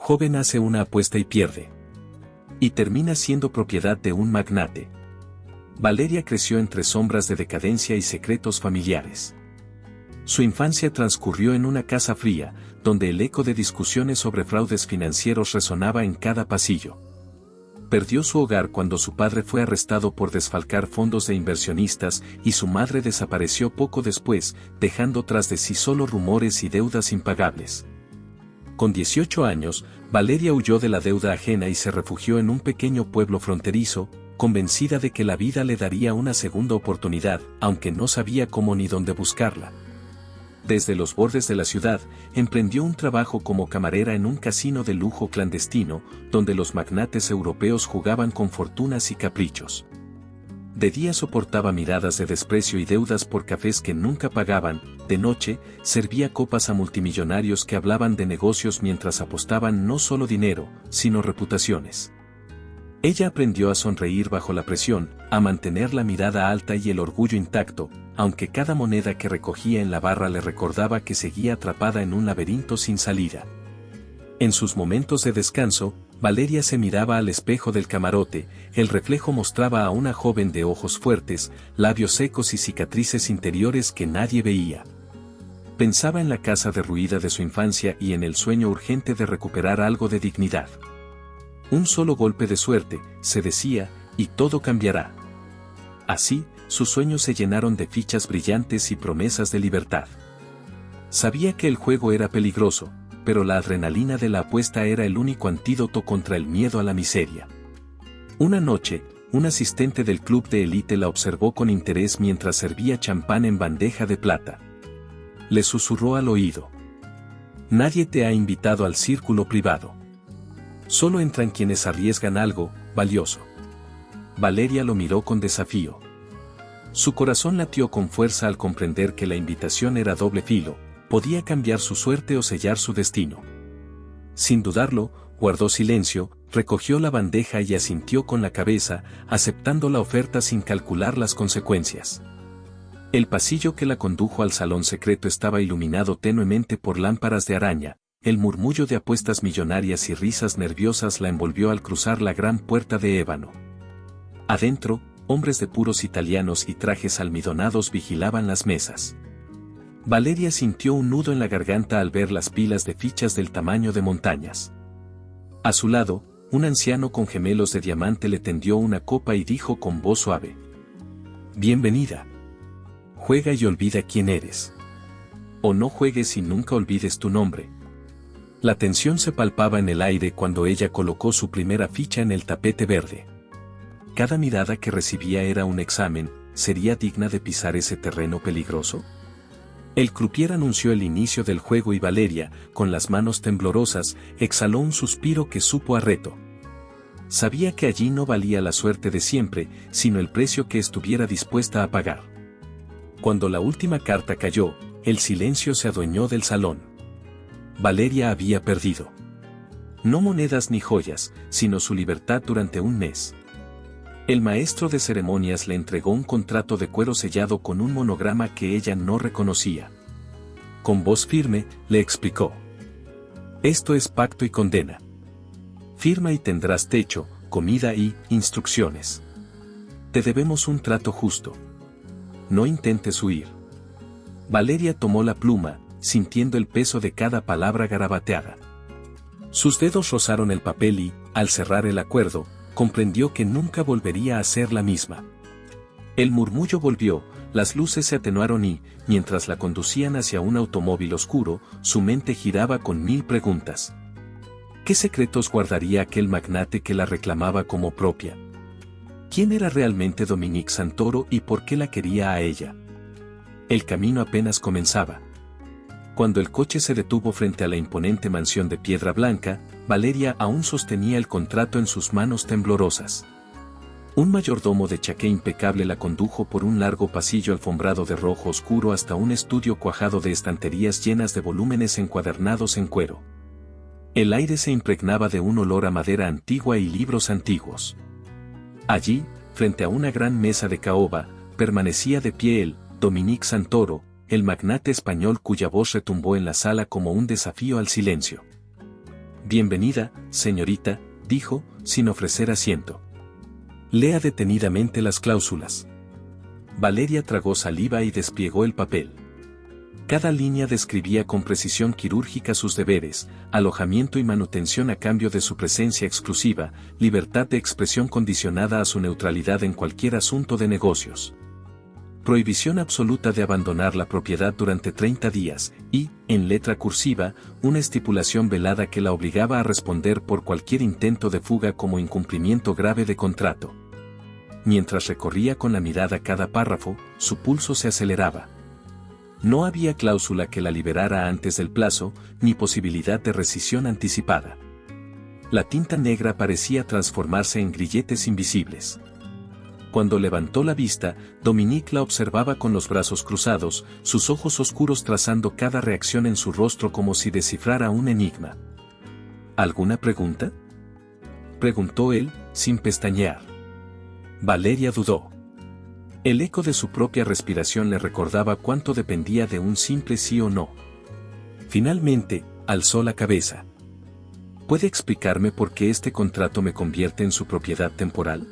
joven hace una apuesta y pierde. Y termina siendo propiedad de un magnate. Valeria creció entre sombras de decadencia y secretos familiares. Su infancia transcurrió en una casa fría, donde el eco de discusiones sobre fraudes financieros resonaba en cada pasillo. Perdió su hogar cuando su padre fue arrestado por desfalcar fondos de inversionistas y su madre desapareció poco después, dejando tras de sí solo rumores y deudas impagables. Con 18 años, Valeria huyó de la deuda ajena y se refugió en un pequeño pueblo fronterizo, convencida de que la vida le daría una segunda oportunidad, aunque no sabía cómo ni dónde buscarla. Desde los bordes de la ciudad, emprendió un trabajo como camarera en un casino de lujo clandestino, donde los magnates europeos jugaban con fortunas y caprichos. De día soportaba miradas de desprecio y deudas por cafés que nunca pagaban, de noche, servía copas a multimillonarios que hablaban de negocios mientras apostaban no solo dinero, sino reputaciones. Ella aprendió a sonreír bajo la presión, a mantener la mirada alta y el orgullo intacto, aunque cada moneda que recogía en la barra le recordaba que seguía atrapada en un laberinto sin salida. En sus momentos de descanso, Valeria se miraba al espejo del camarote, el reflejo mostraba a una joven de ojos fuertes, labios secos y cicatrices interiores que nadie veía. Pensaba en la casa derruida de su infancia y en el sueño urgente de recuperar algo de dignidad. Un solo golpe de suerte, se decía, y todo cambiará. Así, sus sueños se llenaron de fichas brillantes y promesas de libertad. Sabía que el juego era peligroso, pero la adrenalina de la apuesta era el único antídoto contra el miedo a la miseria. Una noche, un asistente del club de élite la observó con interés mientras servía champán en bandeja de plata. Le susurró al oído: «Nadie te ha invitado al círculo privado. Solo entran quienes arriesgan algo valioso». Valeria lo miró con desafío. Su corazón latió con fuerza al comprender que la invitación era doble filo, podía cambiar su suerte o sellar su destino. Sin dudarlo, guardó silencio, recogió la bandeja y asintió con la cabeza, aceptando la oferta sin calcular las consecuencias. El pasillo que la condujo al salón secreto estaba iluminado tenuemente por lámparas de araña. El murmullo de apuestas millonarias y risas nerviosas la envolvió al cruzar la gran puerta de ébano. Adentro, hombres de puros italianos y trajes almidonados vigilaban las mesas. Valeria sintió un nudo en la garganta al ver las pilas de fichas del tamaño de montañas. A su lado, un anciano con gemelos de diamante le tendió una copa y dijo con voz suave: «Bienvenida. Juega y olvida quién eres. O no juegues y nunca olvides tu nombre». La tensión se palpaba en el aire cuando ella colocó su primera ficha en el tapete verde. Cada mirada que recibía era un examen, ¿sería digna de pisar ese terreno peligroso? El croupier anunció el inicio del juego y Valeria, con las manos temblorosas, exhaló un suspiro que supo a reto. Sabía que allí no valía la suerte de siempre, sino el precio que estuviera dispuesta a pagar. Cuando la última carta cayó, el silencio se adueñó del salón. Valeria había perdido. No monedas ni joyas, sino su libertad durante un mes. El maestro de ceremonias le entregó un contrato de cuero sellado con un monograma que ella no reconocía. Con voz firme, le explicó: «Esto es pacto y condena. Firma y tendrás techo, comida y instrucciones. Te debemos un trato justo. No intentes huir». Valeria tomó la pluma, sintiendo el peso de cada palabra garabateada. Sus dedos rozaron el papel y, al cerrar el acuerdo, comprendió que nunca volvería a ser la misma. El murmullo volvió, las luces se atenuaron y, mientras la conducían hacia un automóvil oscuro, su mente giraba con 1000 preguntas. ¿Qué secretos guardaría aquel magnate que la reclamaba como propia? ¿Quién era realmente Dominique Santoro y por qué la quería a ella? El camino apenas comenzaba. Cuando el coche se detuvo frente a la imponente mansión de piedra blanca, Valeria aún sostenía el contrato en sus manos temblorosas. Un mayordomo de chaqué impecable la condujo por un largo pasillo alfombrado de rojo oscuro hasta un estudio cuajado de estanterías llenas de volúmenes encuadernados en cuero. El aire se impregnaba de un olor a madera antigua y libros antiguos. Allí, frente a una gran mesa de caoba, permanecía de pie el Dominique Santoro, el magnate español cuya voz retumbó en la sala como un desafío al silencio. Bienvenida, señorita, dijo, sin ofrecer asiento. Lea detenidamente las cláusulas. Valeria tragó saliva y despliegó el papel. Cada línea describía con precisión quirúrgica sus deberes, alojamiento y manutención a cambio de su presencia exclusiva, libertad de expresión condicionada a su neutralidad en cualquier asunto de negocios. Prohibición absoluta de abandonar la propiedad durante 30 días, y, en letra cursiva, una estipulación velada que la obligaba a responder por cualquier intento de fuga como incumplimiento grave de contrato. Mientras recorría con la mirada cada párrafo, su pulso se aceleraba. No había cláusula que la liberara antes del plazo, ni posibilidad de rescisión anticipada. La tinta negra parecía transformarse en grilletes invisibles. Cuando levantó la vista, Dominique la observaba con los brazos cruzados, sus ojos oscuros trazando cada reacción en su rostro como si descifrara un enigma. ¿Alguna pregunta?, preguntó él, sin pestañear. Valeria dudó. El eco de su propia respiración le recordaba cuánto dependía de un simple sí o no. Finalmente, alzó la cabeza. ¿Puede explicarme por qué este contrato me convierte en su propiedad temporal?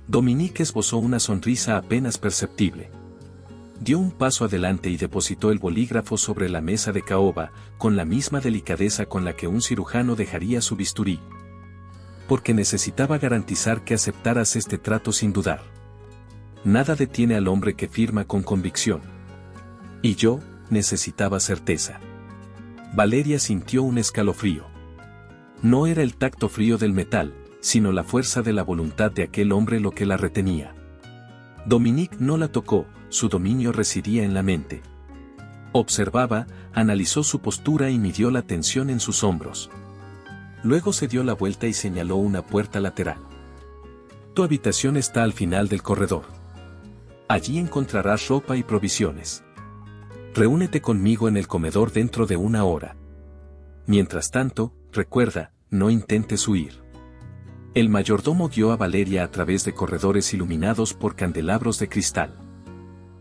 Dominique esbozó una sonrisa apenas perceptible. Dio un paso adelante y depositó el bolígrafo sobre la mesa de caoba, con la misma delicadeza con la que un cirujano dejaría su bisturí. Porque necesitaba garantizar que aceptaras este trato sin dudar. Nada detiene al hombre que firma con convicción. Y yo, necesitaba certeza. Valeria sintió un escalofrío. No era el tacto frío del metal, sino la fuerza de la voluntad de aquel hombre lo que la retenía. Dominique no la tocó, su dominio residía en la mente. Observaba, analizó su postura y midió la tensión en sus hombros. Luego se dio la vuelta y señaló una puerta lateral. Tu habitación está al final del corredor. Allí encontrarás ropa y provisiones. Reúnete conmigo en el comedor dentro de 1 hora. Mientras tanto, recuerda, no intentes huir. El mayordomo guió a Valeria a través de corredores iluminados por candelabros de cristal.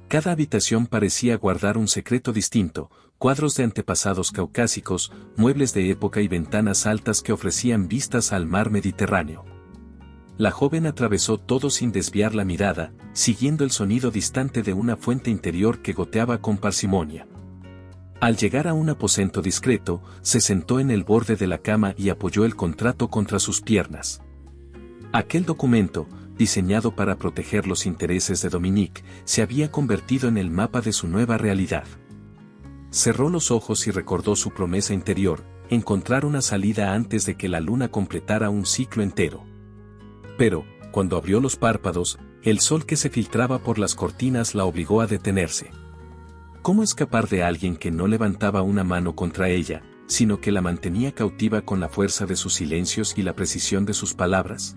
Cada habitación parecía guardar un secreto distinto, cuadros de antepasados caucásicos, muebles de época y ventanas altas que ofrecían vistas al mar Mediterráneo. La joven atravesó todo sin desviar la mirada, siguiendo el sonido distante de una fuente interior que goteaba con parsimonia. Al llegar a un aposento discreto, se sentó en el borde de la cama y apoyó el contrato contra sus piernas. Aquel documento, diseñado para proteger los intereses de Dominique, se había convertido en el mapa de su nueva realidad. Cerró los ojos y recordó su promesa interior, encontrar una salida antes de que la luna completara un ciclo entero. Pero, cuando abrió los párpados, el sol que se filtraba por las cortinas la obligó a detenerse. ¿Cómo escapar de alguien que no levantaba una mano contra ella, sino que la mantenía cautiva con la fuerza de sus silencios y la precisión de sus palabras?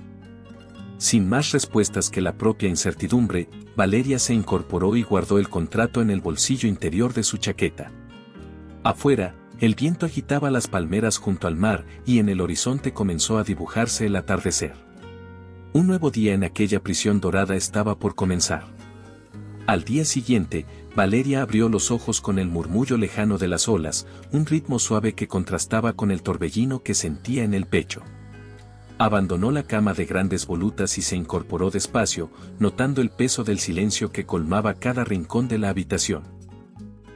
Sin más respuestas que la propia incertidumbre, Valeria se incorporó y guardó el contrato en el bolsillo interior de su chaqueta. Afuera, el viento agitaba las palmeras junto al mar y en el horizonte comenzó a dibujarse el atardecer. Un nuevo día en aquella prisión dorada estaba por comenzar. Al día siguiente, Valeria abrió los ojos con el murmullo lejano de las olas, un ritmo suave que contrastaba con el torbellino que sentía en el pecho. Abandonó la cama de grandes volutas y se incorporó despacio, notando el peso del silencio que colmaba cada rincón de la habitación.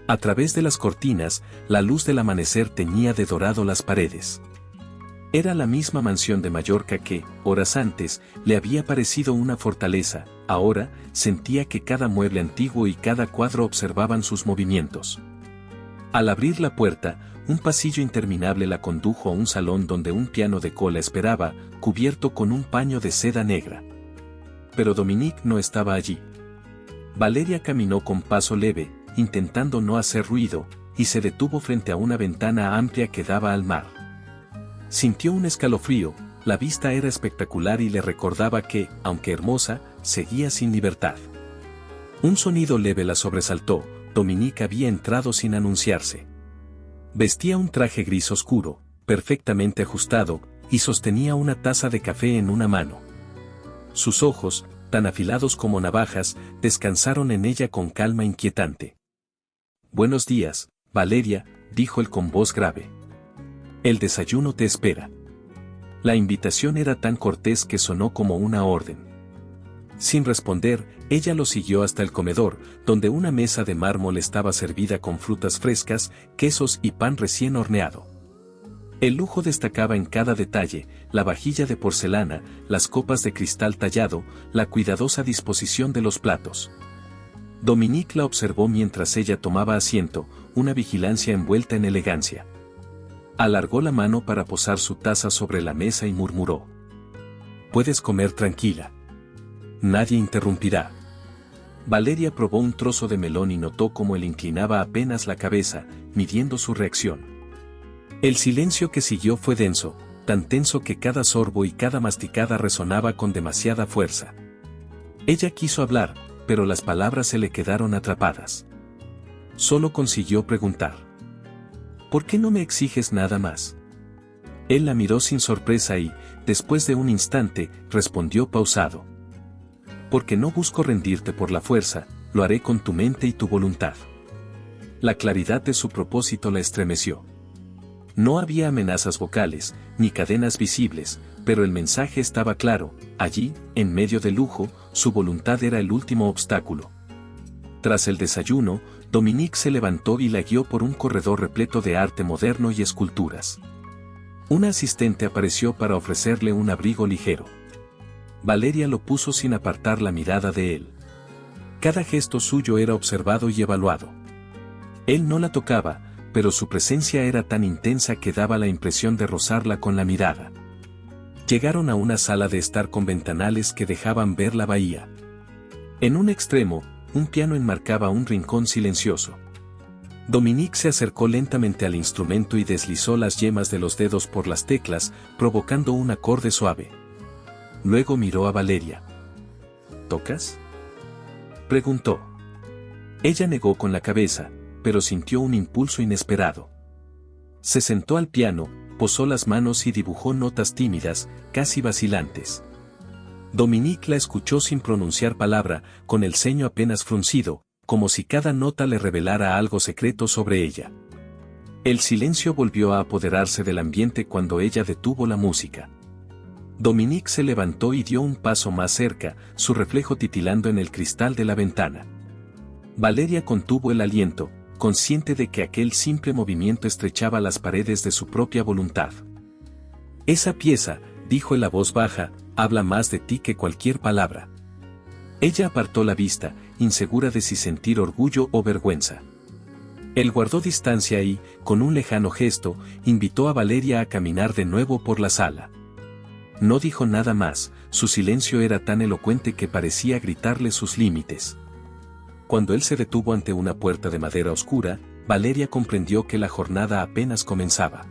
A través de las cortinas, la luz del amanecer teñía de dorado las paredes. Era la misma mansión de Mallorca que, horas antes, le había parecido una fortaleza. Ahora, sentía que cada mueble antiguo y cada cuadro observaban sus movimientos. Al abrir la puerta, un pasillo interminable la condujo a un salón donde un piano de cola esperaba, cubierto con un paño de seda negra. Pero Dominique no estaba allí. Valeria caminó con paso leve, intentando no hacer ruido, y se detuvo frente a una ventana amplia que daba al mar. Sintió un escalofrío, la vista era espectacular y le recordaba que, aunque hermosa, seguía sin libertad. Un sonido leve la sobresaltó, Dominique había entrado sin anunciarse. Vestía un traje gris oscuro, perfectamente ajustado, y sostenía una taza de café en una mano. Sus ojos, tan afilados como navajas, descansaron en ella con calma inquietante. «Buenos días, Valeria», dijo él con voz grave. El desayuno te espera. La invitación era tan cortés que sonó como una orden. Sin responder, ella lo siguió hasta el comedor, donde una mesa de mármol estaba servida con frutas frescas, quesos y pan recién horneado. El lujo destacaba en cada detalle: la vajilla de porcelana, las copas de cristal tallado, la cuidadosa disposición de los platos. Dominique la observó mientras ella tomaba asiento, una vigilancia envuelta en elegancia. Alargó la mano para posar su taza sobre la mesa y murmuró: «Puedes comer tranquila. Nadie interrumpirá». Valeria probó un trozo de melón y notó cómo él inclinaba apenas la cabeza, midiendo su reacción. El silencio que siguió fue denso, tan tenso que cada sorbo y cada masticada resonaba con demasiada fuerza. Ella quiso hablar, pero las palabras se le quedaron atrapadas. Solo consiguió preguntar: «¿Por qué no me exiges nada más?». Él la miró sin sorpresa y, después de un instante, respondió pausado: «Porque no busco rendirte por la fuerza, lo haré con tu mente y tu voluntad». La claridad de su propósito la estremeció. No había amenazas vocales, ni cadenas visibles, pero el mensaje estaba claro: allí, en medio del lujo, su voluntad era el último obstáculo. Tras el desayuno, Dominique se levantó y la guió por un corredor repleto de arte moderno y esculturas. Una asistente apareció para ofrecerle un abrigo ligero. Valeria lo puso sin apartar la mirada de él. Cada gesto suyo era observado y evaluado. Él no la tocaba, pero su presencia era tan intensa que daba la impresión de rozarla con la mirada. Llegaron a una sala de estar con ventanales que dejaban ver la bahía. En un extremo, un piano enmarcaba un rincón silencioso. Dominique se acercó lentamente al instrumento y deslizó las yemas de los dedos por las teclas, provocando un acorde suave. Luego miró a Valeria. «¿Tocas?», preguntó. Ella negó con la cabeza, pero sintió un impulso inesperado. Se sentó al piano, posó las manos y dibujó notas tímidas, casi vacilantes. Dominique la escuchó sin pronunciar palabra, con el ceño apenas fruncido, como si cada nota le revelara algo secreto sobre ella. El silencio volvió a apoderarse del ambiente cuando ella detuvo la música. Dominique se levantó y dio un paso más cerca, su reflejo titilando en el cristal de la ventana. Valeria contuvo el aliento, consciente de que aquel simple movimiento estrechaba las paredes de su propia voluntad. «Esa pieza», dijo él a voz baja, «habla más de ti que cualquier palabra». Ella apartó la vista, insegura de si sentir orgullo o vergüenza. Él guardó distancia y, con un lejano gesto, invitó a Valeria a caminar de nuevo por la sala. No dijo nada más, su silencio era tan elocuente que parecía gritarle sus límites. Cuando él se detuvo ante una puerta de madera oscura, Valeria comprendió que la jornada apenas comenzaba.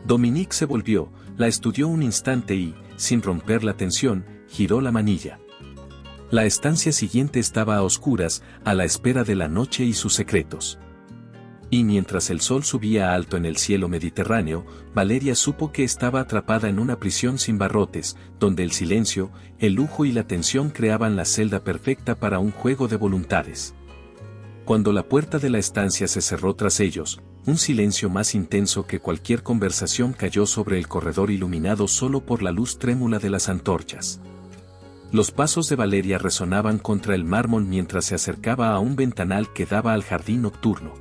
Dominique se volvió, la estudió un instante y, sin romper la tensión, giró la manilla. La estancia siguiente estaba a oscuras, a la espera de la noche y sus secretos. Y mientras el sol subía alto en el cielo mediterráneo, Valeria supo que estaba atrapada en una prisión sin barrotes, donde el silencio, el lujo y la tensión creaban la celda perfecta para un juego de voluntades. Cuando la puerta de la estancia se cerró tras ellos, un silencio más intenso que cualquier conversación cayó sobre el corredor iluminado solo por la luz trémula de las antorchas. Los pasos de Valeria resonaban contra el mármol mientras se acercaba a un ventanal que daba al jardín nocturno.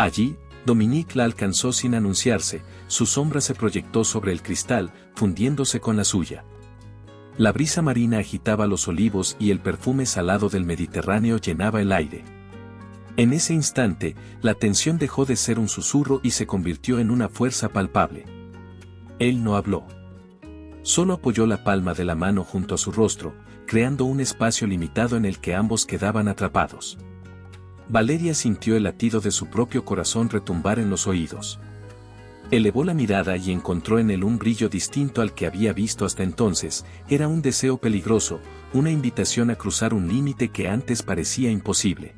Allí, Dominique la alcanzó sin anunciarse, su sombra se proyectó sobre el cristal, fundiéndose con la suya. La brisa marina agitaba los olivos y el perfume salado del Mediterráneo llenaba el aire. En ese instante, la tensión dejó de ser un susurro y se convirtió en una fuerza palpable. Él no habló. Solo apoyó la palma de la mano junto a su rostro, creando un espacio limitado en el que ambos quedaban atrapados. Valeria sintió el latido de su propio corazón retumbar en los oídos. Elevó la mirada y encontró en él un brillo distinto al que había visto hasta entonces. Era un deseo peligroso, una invitación a cruzar un límite que antes parecía imposible.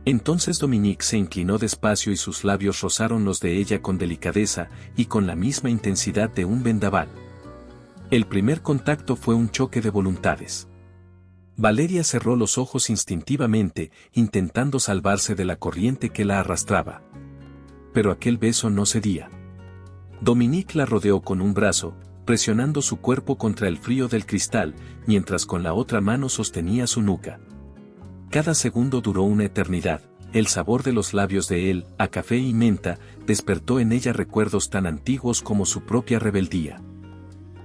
Entonces Dominique se inclinó despacio y sus labios rozaron los de ella con delicadeza y con la misma intensidad de un vendaval. El primer contacto fue un choque de voluntades. Valeria cerró los ojos instintivamente, intentando salvarse de la corriente que la arrastraba. Pero aquel beso no cedía. Dominique la rodeó con un brazo, presionando su cuerpo contra el frío del cristal, mientras con la otra mano sostenía su nuca. Cada segundo duró una eternidad. El sabor de los labios de él, a café y menta, despertó en ella recuerdos tan antiguos como su propia rebeldía.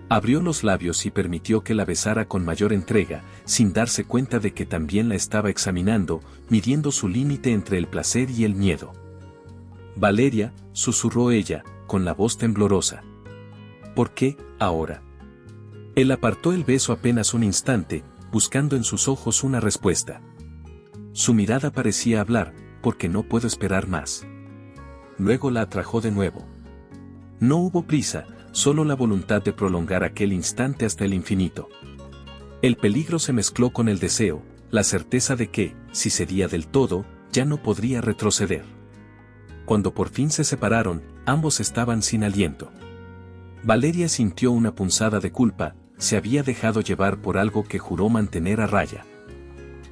Abrió los labios y permitió que la besara con mayor entrega, sin darse cuenta de que también la estaba examinando, midiendo su límite entre el placer y el miedo. «Valeria», susurró ella, con la voz temblorosa. «¿Por qué, ahora?» Él apartó el beso apenas un instante, buscando en sus ojos una respuesta. Su mirada parecía hablar, «porque no puedo esperar más». Luego la atrajo de nuevo. No hubo prisa, solo la voluntad de prolongar aquel instante hasta el infinito. El peligro se mezcló con el deseo, la certeza de que, si cedía del todo, ya no podría retroceder. Cuando por fin se separaron, ambos estaban sin aliento. Valeria sintió una punzada de culpa, se había dejado llevar por algo que juró mantener a raya.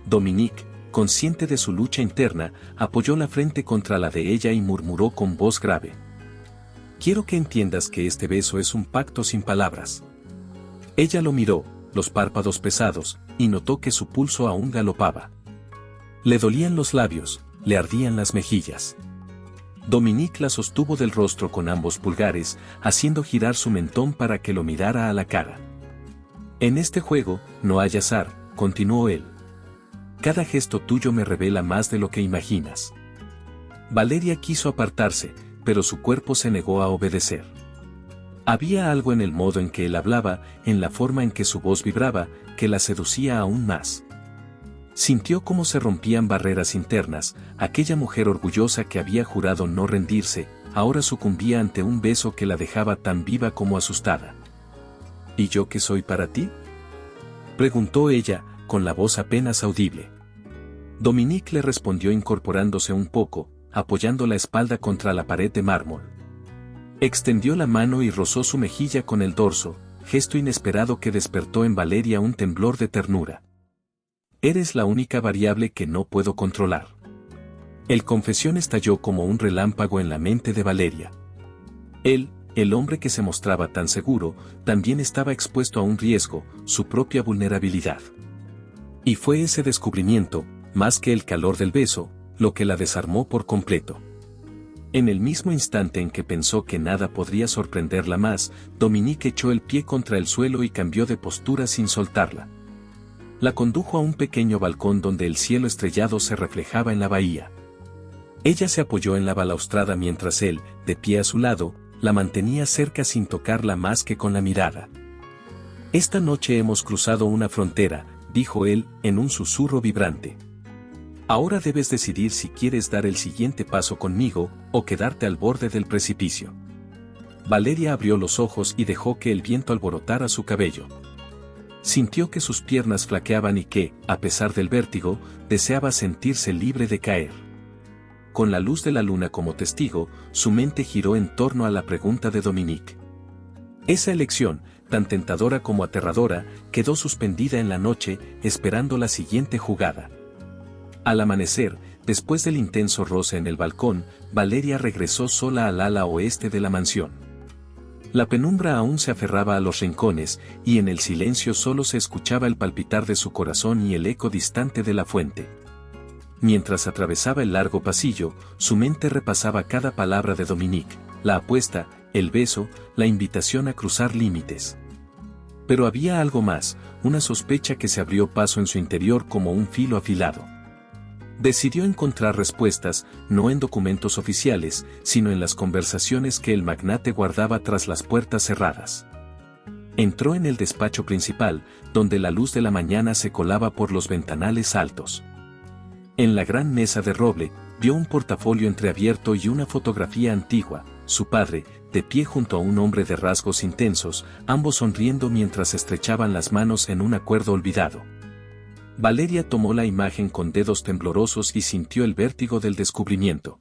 Dominique, consciente de su lucha interna, apoyó la frente contra la de ella y murmuró con voz grave. «Quiero que entiendas que este beso es un pacto sin palabras». Ella lo miró, los párpados pesados, y notó que su pulso aún galopaba. Le dolían los labios, le ardían las mejillas. Dominique la sostuvo del rostro con ambos pulgares, haciendo girar su mentón para que lo mirara a la cara. «En este juego, no hay azar», continuó él. «Cada gesto tuyo me revela más de lo que imaginas». Valeria quiso apartarse, pero su cuerpo se negó a obedecer. Había algo en el modo en que él hablaba, en la forma en que su voz vibraba, que la seducía aún más. Sintió cómo se rompían barreras internas, aquella mujer orgullosa que había jurado no rendirse, ahora sucumbía ante un beso que la dejaba tan viva como asustada. «¿Y yo qué soy para ti?», preguntó ella, con la voz apenas audible. Dominique le respondió incorporándose un poco, apoyando la espalda contra la pared de mármol. Extendió la mano y rozó su mejilla con el dorso, gesto inesperado que despertó en Valeria un temblor de ternura. «Eres la única variable que no puedo controlar». El confesión estalló como un relámpago en la mente de Valeria. Él, el hombre que se mostraba tan seguro, también estaba expuesto a un riesgo, su propia vulnerabilidad. Y fue ese descubrimiento, más que el calor del beso, lo que la desarmó por completo. En el mismo instante en que pensó que nada podría sorprenderla más, Dominique echó el pie contra el suelo y cambió de postura sin soltarla. La condujo a un pequeño balcón donde el cielo estrellado se reflejaba en la bahía. Ella se apoyó en la balaustrada mientras él, de pie a su lado, la mantenía cerca sin tocarla más que con la mirada. «Esta noche hemos cruzado una frontera», dijo él, en un susurro vibrante. «Ahora debes decidir si quieres dar el siguiente paso conmigo, o quedarte al borde del precipicio». Valeria abrió los ojos y dejó que el viento alborotara su cabello. Sintió que sus piernas flaqueaban y que, a pesar del vértigo, deseaba sentirse libre de caer. Con la luz de la luna como testigo, su mente giró en torno a la pregunta de Dominique. Esa elección, tan tentadora como aterradora, quedó suspendida en la noche, esperando la siguiente jugada. Al amanecer, después del intenso roce en el balcón, Valeria regresó sola al ala oeste de la mansión. La penumbra aún se aferraba a los rincones, y en el silencio solo se escuchaba el palpitar de su corazón y el eco distante de la fuente. Mientras atravesaba el largo pasillo, su mente repasaba cada palabra de Dominique, la apuesta, el beso, la invitación a cruzar límites. Pero había algo más, una sospecha que se abrió paso en su interior como un filo afilado. Decidió encontrar respuestas, no en documentos oficiales, sino en las conversaciones que el magnate guardaba tras las puertas cerradas. Entró en el despacho principal, donde la luz de la mañana se colaba por los ventanales altos. En la gran mesa de roble, vio un portafolio entreabierto y una fotografía antigua, su padre, de pie junto a un hombre de rasgos intensos, ambos sonriendo mientras estrechaban las manos en un acuerdo olvidado. Valeria tomó la imagen con dedos temblorosos y sintió el vértigo del descubrimiento.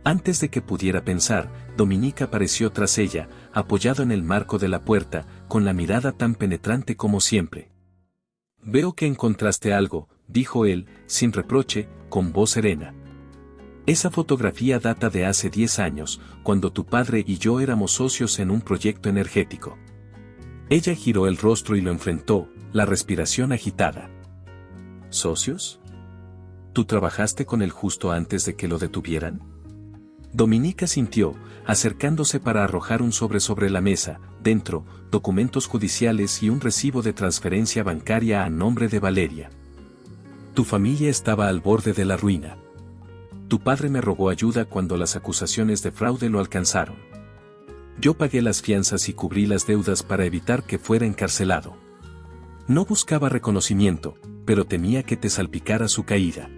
Antes de que pudiera pensar, Dominique apareció tras ella, apoyado en el marco de la puerta, con la mirada tan penetrante como siempre. «Veo que encontraste algo», dijo él, sin reproche, con voz serena. Esa fotografía data de hace 10 años, cuando tu padre y yo éramos socios en un proyecto energético. Ella giró el rostro y lo enfrentó, la respiración agitada. ¿Socios? ¿Tú trabajaste con él justo antes de que lo detuvieran? Dominica sintió, acercándose para arrojar un sobre la mesa, dentro, documentos judiciales y un recibo de transferencia bancaria a nombre de Valeria. Tu familia estaba al borde de la ruina. Tu padre me rogó ayuda cuando las acusaciones de fraude lo alcanzaron. Yo pagué las fianzas y cubrí las deudas para evitar que fuera encarcelado. No buscaba reconocimiento, pero temía que te salpicara su caída.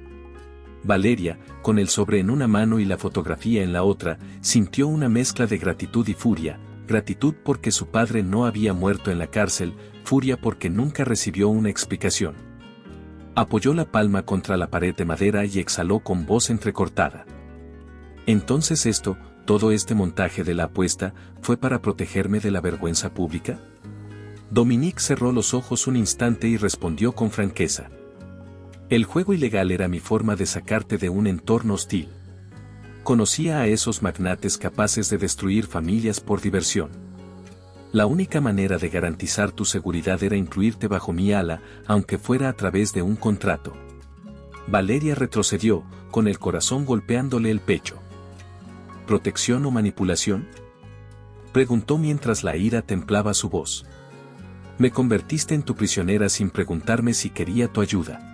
Valeria, con el sobre en una mano y la fotografía en la otra, sintió una mezcla de gratitud y furia, gratitud porque su padre no había muerto en la cárcel, furia porque nunca recibió una explicación. Apoyó la palma contra la pared de madera y exhaló con voz entrecortada. Entonces todo este montaje de la apuesta, ¿fue para protegerme de la vergüenza pública? Dominique cerró los ojos un instante y respondió con franqueza. El juego ilegal era mi forma de sacarte de un entorno hostil. Conocía a esos magnates capaces de destruir familias por diversión. La única manera de garantizar tu seguridad era incluirte bajo mi ala, aunque fuera a través de un contrato. Valeria retrocedió, con el corazón golpeándole el pecho. ¿Protección o manipulación? Preguntó mientras la ira templaba su voz. Me convertiste en tu prisionera sin preguntarme si quería tu ayuda.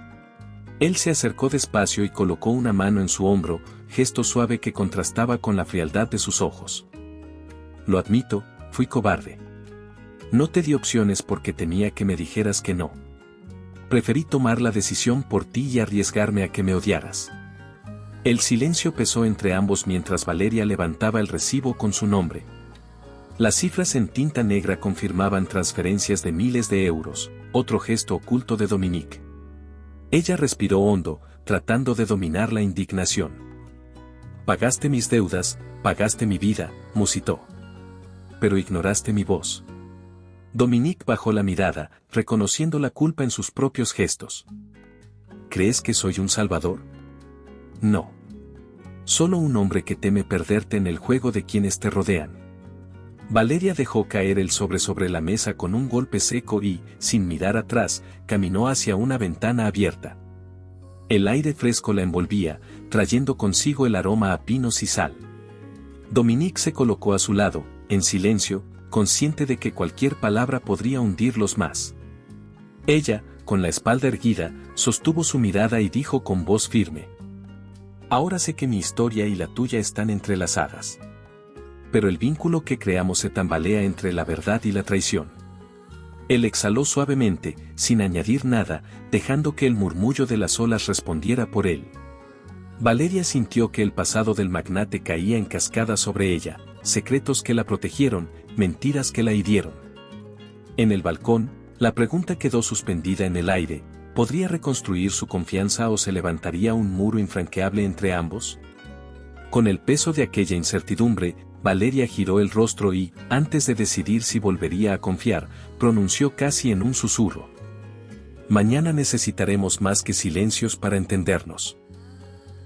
Él se acercó despacio y colocó una mano en su hombro, gesto suave que contrastaba con la frialdad de sus ojos. Lo admito, fui cobarde. No te di opciones porque temía que me dijeras que no. Preferí tomar la decisión por ti y arriesgarme a que me odiaras. El silencio pesó entre ambos mientras Valeria levantaba el recibo con su nombre. Las cifras en tinta negra confirmaban transferencias de miles de euros, otro gesto oculto de Dominique. Ella respiró hondo, tratando de dominar la indignación. Pagaste mis deudas, pagaste mi vida, musitó. Pero ignoraste mi voz. Dominique bajó la mirada, reconociendo la culpa en sus propios gestos. ¿Crees que soy un salvador? No. Solo un hombre que teme perderte en el juego de quienes te rodean. Valeria dejó caer el sobre la mesa con un golpe seco y, sin mirar atrás, caminó hacia una ventana abierta. El aire fresco la envolvía, trayendo consigo el aroma a pinos y sal. Dominique se colocó a su lado, en silencio, consciente de que cualquier palabra podría hundirlos más. Ella, con la espalda erguida, sostuvo su mirada y dijo con voz firme: Ahora sé que mi historia y la tuya están entrelazadas. Pero el vínculo que creamos se tambalea entre la verdad y la traición. Él exhaló suavemente, sin añadir nada, dejando que el murmullo de las olas respondiera por él. Valeria sintió que el pasado del magnate caía en cascada sobre ella, secretos que la protegieron, mentiras que la hirieron. En el balcón, la pregunta quedó suspendida en el aire: ¿podría reconstruir su confianza o se levantaría un muro infranqueable entre ambos? Con el peso de aquella incertidumbre, Valeria giró el rostro y, antes de decidir si volvería a confiar, pronunció casi en un susurro: Mañana necesitaremos más que silencios para entendernos.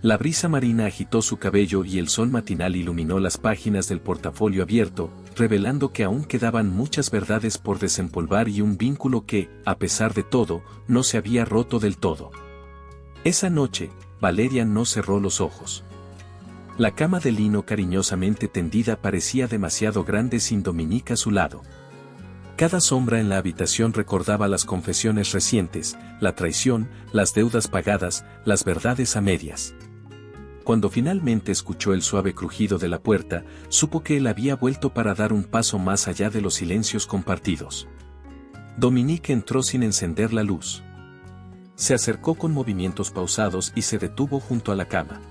La brisa marina agitó su cabello y el sol matinal iluminó las páginas del portafolio abierto, revelando que aún quedaban muchas verdades por desempolvar y un vínculo que, a pesar de todo, no se había roto del todo. Esa noche, Valeria no cerró los ojos. La cama de lino cariñosamente tendida parecía demasiado grande sin Dominique a su lado. Cada sombra en la habitación recordaba las confesiones recientes, la traición, las deudas pagadas, las verdades a medias. Cuando finalmente escuchó el suave crujido de la puerta, supo que él había vuelto para dar un paso más allá de los silencios compartidos. Dominique entró sin encender la luz. Se acercó con movimientos pausados y se detuvo junto a la cama.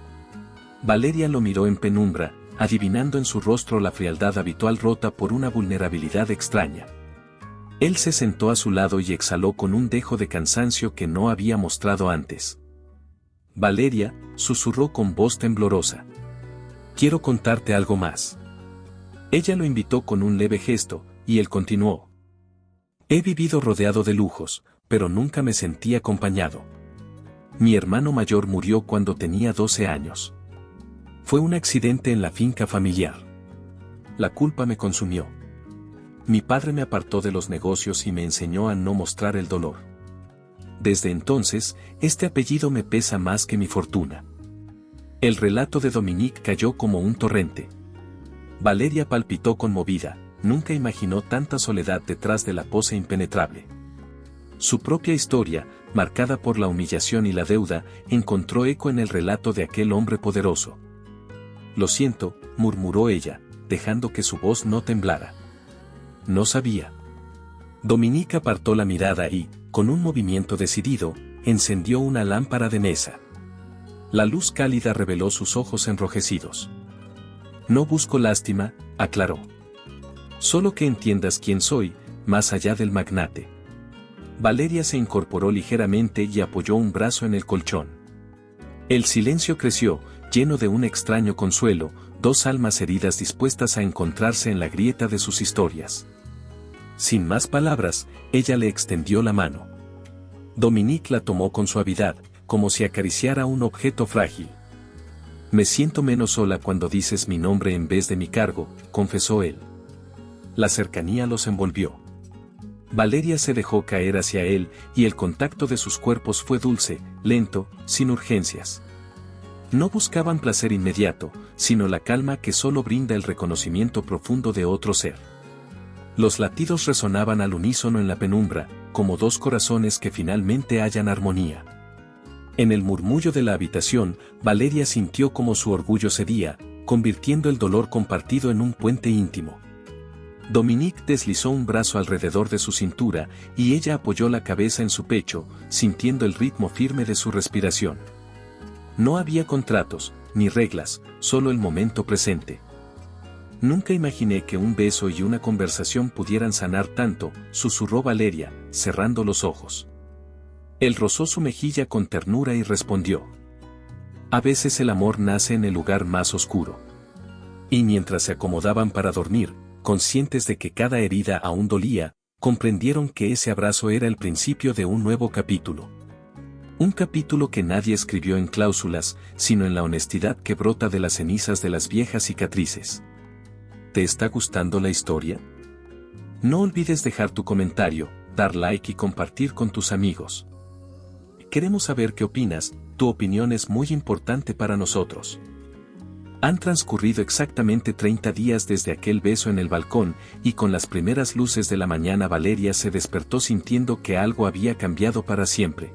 Valeria lo miró en penumbra, adivinando en su rostro la frialdad habitual rota por una vulnerabilidad extraña. Él se sentó a su lado y exhaló con un dejo de cansancio que no había mostrado antes. Valeria, susurró con voz temblorosa: quiero contarte algo más. Ella lo invitó con un leve gesto, y él continuó: he vivido rodeado de lujos, pero nunca me sentí acompañado. Mi hermano mayor murió cuando tenía 12 años. Fue un accidente en la finca familiar. La culpa me consumió. Mi padre me apartó de los negocios y me enseñó a no mostrar el dolor. Desde entonces, este apellido me pesa más que mi fortuna. El relato de Dominique cayó como un torrente. Valeria palpitó conmovida, nunca imaginó tanta soledad detrás de la pose impenetrable. Su propia historia, marcada por la humillación y la deuda, encontró eco en el relato de aquel hombre poderoso. «Lo siento», murmuró ella, dejando que su voz no temblara. No sabía. Dominique apartó la mirada y, con un movimiento decidido, encendió una lámpara de mesa. La luz cálida reveló sus ojos enrojecidos. «No busco lástima», aclaró. «Solo que entiendas quién soy, más allá del magnate». Valeria se incorporó ligeramente y apoyó un brazo en el colchón. El silencio creció, lleno de un extraño consuelo, dos almas heridas dispuestas a encontrarse en la grieta de sus historias. Sin más palabras, ella le extendió la mano. Dominique la tomó con suavidad, como si acariciara un objeto frágil. «Me siento menos sola cuando dices mi nombre en vez de mi cargo», confesó él. La cercanía los envolvió. Valeria se dejó caer hacia él, y el contacto de sus cuerpos fue dulce, lento, sin urgencias. No buscaban placer inmediato, sino la calma que solo brinda el reconocimiento profundo de otro ser. Los latidos resonaban al unísono en la penumbra, como dos corazones que finalmente hallan armonía. En el murmullo de la habitación, Valeria sintió como su orgullo cedía, convirtiendo el dolor compartido en un puente íntimo. Dominique deslizó un brazo alrededor de su cintura, y ella apoyó la cabeza en su pecho, sintiendo el ritmo firme de su respiración. No había contratos, ni reglas, solo el momento presente. «Nunca imaginé que un beso y una conversación pudieran sanar tanto», susurró Valeria, cerrando los ojos. Él rozó su mejilla con ternura y respondió: «A veces el amor nace en el lugar más oscuro». Y mientras se acomodaban para dormir, conscientes de que cada herida aún dolía, comprendieron que ese abrazo era el principio de un nuevo capítulo. Un capítulo que nadie escribió en cláusulas, sino en la honestidad que brota de las cenizas de las viejas cicatrices. ¿Te está gustando la historia? No olvides dejar tu comentario, dar like y compartir con tus amigos. Queremos saber qué opinas, tu opinión es muy importante para nosotros. Han transcurrido exactamente 30 días desde aquel beso en el balcón, y con las primeras luces de la mañana Valeria se despertó sintiendo que algo había cambiado para siempre.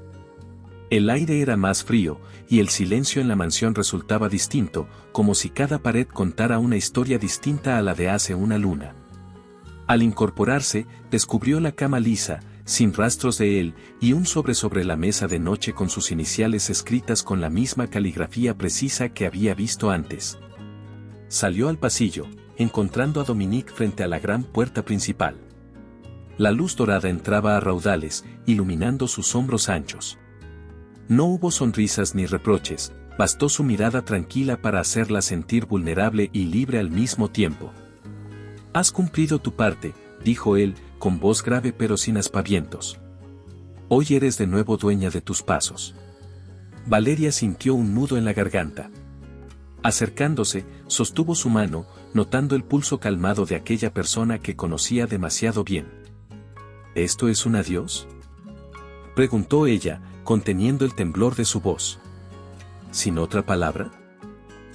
El aire era más frío, y el silencio en la mansión resultaba distinto, como si cada pared contara una historia distinta a la de hace una luna. Al incorporarse, descubrió la cama lisa, sin rastros de él, y un sobre la mesa de noche con sus iniciales escritas con la misma caligrafía precisa que había visto antes. Salió al pasillo, encontrando a Dominique frente a la gran puerta principal. La luz dorada entraba a raudales, iluminando sus hombros anchos. No hubo sonrisas ni reproches, bastó su mirada tranquila para hacerla sentir vulnerable y libre al mismo tiempo. «Has cumplido tu parte», dijo él, con voz grave pero sin aspavientos. «Hoy eres de nuevo dueña de tus pasos». Valeria sintió un nudo en la garganta. Acercándose, sostuvo su mano, notando el pulso calmado de aquella persona que conocía demasiado bien. «¿Esto es un adiós?», preguntó ella, conteniendo el temblor de su voz. «¿Sin otra palabra?».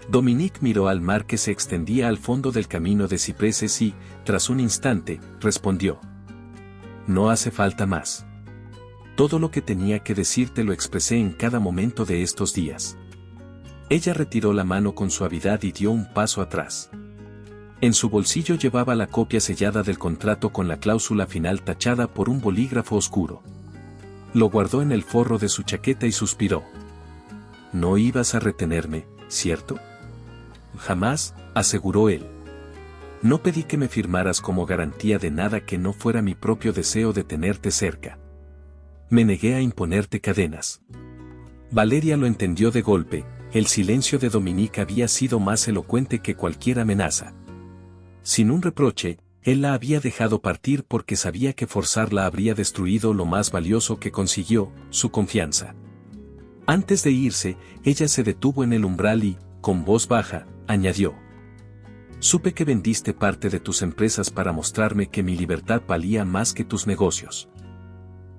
Dominique miró al mar que se extendía al fondo del camino de cipreses y, tras un instante, respondió: «No hace falta más. Todo lo que tenía que decirte lo expresé en cada momento de estos días». Ella retiró la mano con suavidad y dio un paso atrás. En su bolsillo llevaba la copia sellada del contrato con la cláusula final tachada por un bolígrafo oscuro. Lo guardó en el forro de su chaqueta y suspiró. «No ibas a retenerme, ¿cierto?». «Jamás», aseguró él. «No pedí que me firmaras como garantía de nada que no fuera mi propio deseo de tenerte cerca. Me negué a imponerte cadenas». Valeria lo entendió de golpe, el silencio de Dominique había sido más elocuente que cualquier amenaza. Sin un reproche, él la había dejado partir porque sabía que forzarla habría destruido lo más valioso que consiguió, su confianza. Antes de irse, ella se detuvo en el umbral y, con voz baja, añadió. Supe que vendiste parte de tus empresas para mostrarme que mi libertad valía más que tus negocios.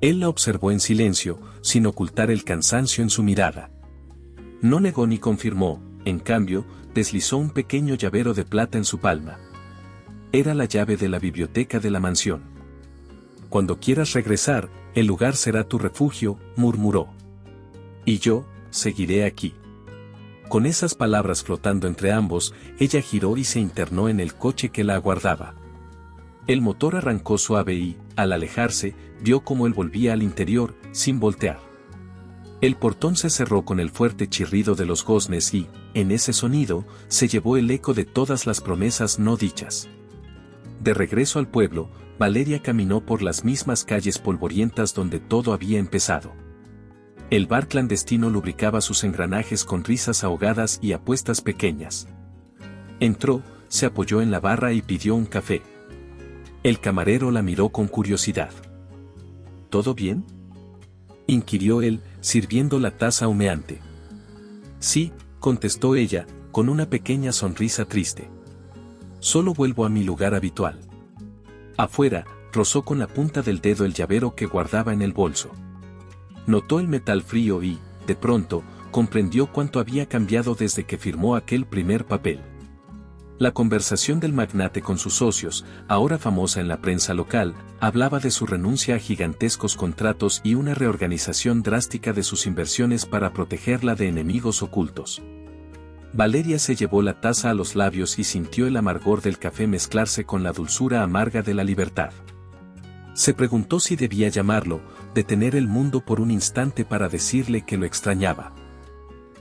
Él la observó en silencio, sin ocultar el cansancio en su mirada. No negó ni confirmó, en cambio, deslizó un pequeño llavero de plata en su palma. Era la llave de la biblioteca de la mansión. Cuando quieras regresar, el lugar será tu refugio, murmuró. Y yo, seguiré aquí. Con esas palabras flotando entre ambos, ella giró y se internó en el coche que la aguardaba. El motor arrancó suave y, al alejarse, vio cómo él volvía al interior, sin voltear. El portón se cerró con el fuerte chirrido de los goznes y, en ese sonido, se llevó el eco de todas las promesas no dichas. De regreso al pueblo, Valeria caminó por las mismas calles polvorientas donde todo había empezado. El bar clandestino lubricaba sus engranajes con risas ahogadas y apuestas pequeñas. Entró, se apoyó en la barra y pidió un café. El camarero la miró con curiosidad. ¿Todo bien?, inquirió él, sirviendo la taza humeante. Sí, contestó ella, con una pequeña sonrisa triste. Solo vuelvo a mi lugar habitual. Afuera, rozó con la punta del dedo el llavero que guardaba en el bolso. Notó el metal frío y, de pronto, comprendió cuánto había cambiado desde que firmó aquel primer papel. La conversación del magnate con sus socios, ahora famosa en la prensa local, hablaba de su renuncia a gigantescos contratos y una reorganización drástica de sus inversiones para protegerla de enemigos ocultos. Valeria se llevó la taza a los labios y sintió el amargor del café mezclarse con la dulzura amarga de la libertad. Se preguntó si debía llamarlo, detener el mundo por un instante para decirle que lo extrañaba.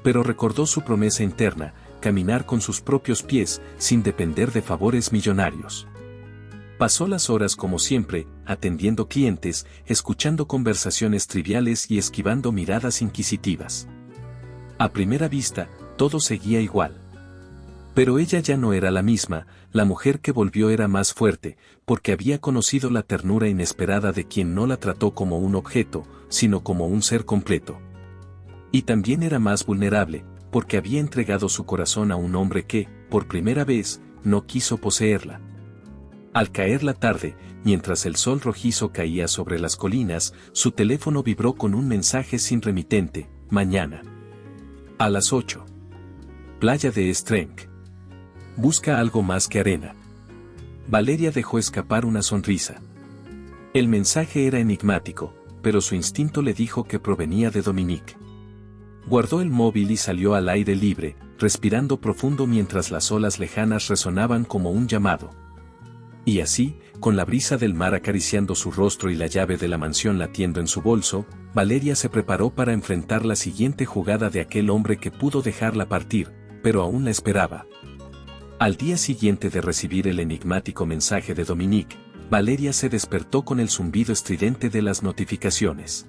Pero recordó su promesa interna, caminar con sus propios pies, sin depender de favores millonarios. Pasó las horas como siempre, atendiendo clientes, escuchando conversaciones triviales y esquivando miradas inquisitivas. A primera vista, todo seguía igual. Pero ella ya no era la misma, la mujer que volvió era más fuerte, porque había conocido la ternura inesperada de quien no la trató como un objeto, sino como un ser completo. Y también era más vulnerable, porque había entregado su corazón a un hombre que, por primera vez, no quiso poseerla. Al caer la tarde, mientras el sol rojizo caía sobre las colinas, su teléfono vibró con un mensaje sin remitente: mañana. A las 8. Playa de Strenk. Busca algo más que arena. Valeria dejó escapar una sonrisa. El mensaje era enigmático, pero su instinto le dijo que provenía de Dominique. Guardó el móvil y salió al aire libre, respirando profundo mientras las olas lejanas resonaban como un llamado. Y así, con la brisa del mar acariciando su rostro y la llave de la mansión latiendo en su bolso, Valeria se preparó para enfrentar la siguiente jugada de aquel hombre que pudo dejarla partir, pero aún la esperaba. Al día siguiente de recibir el enigmático mensaje de Dominique, Valeria se despertó con el zumbido estridente de las notificaciones.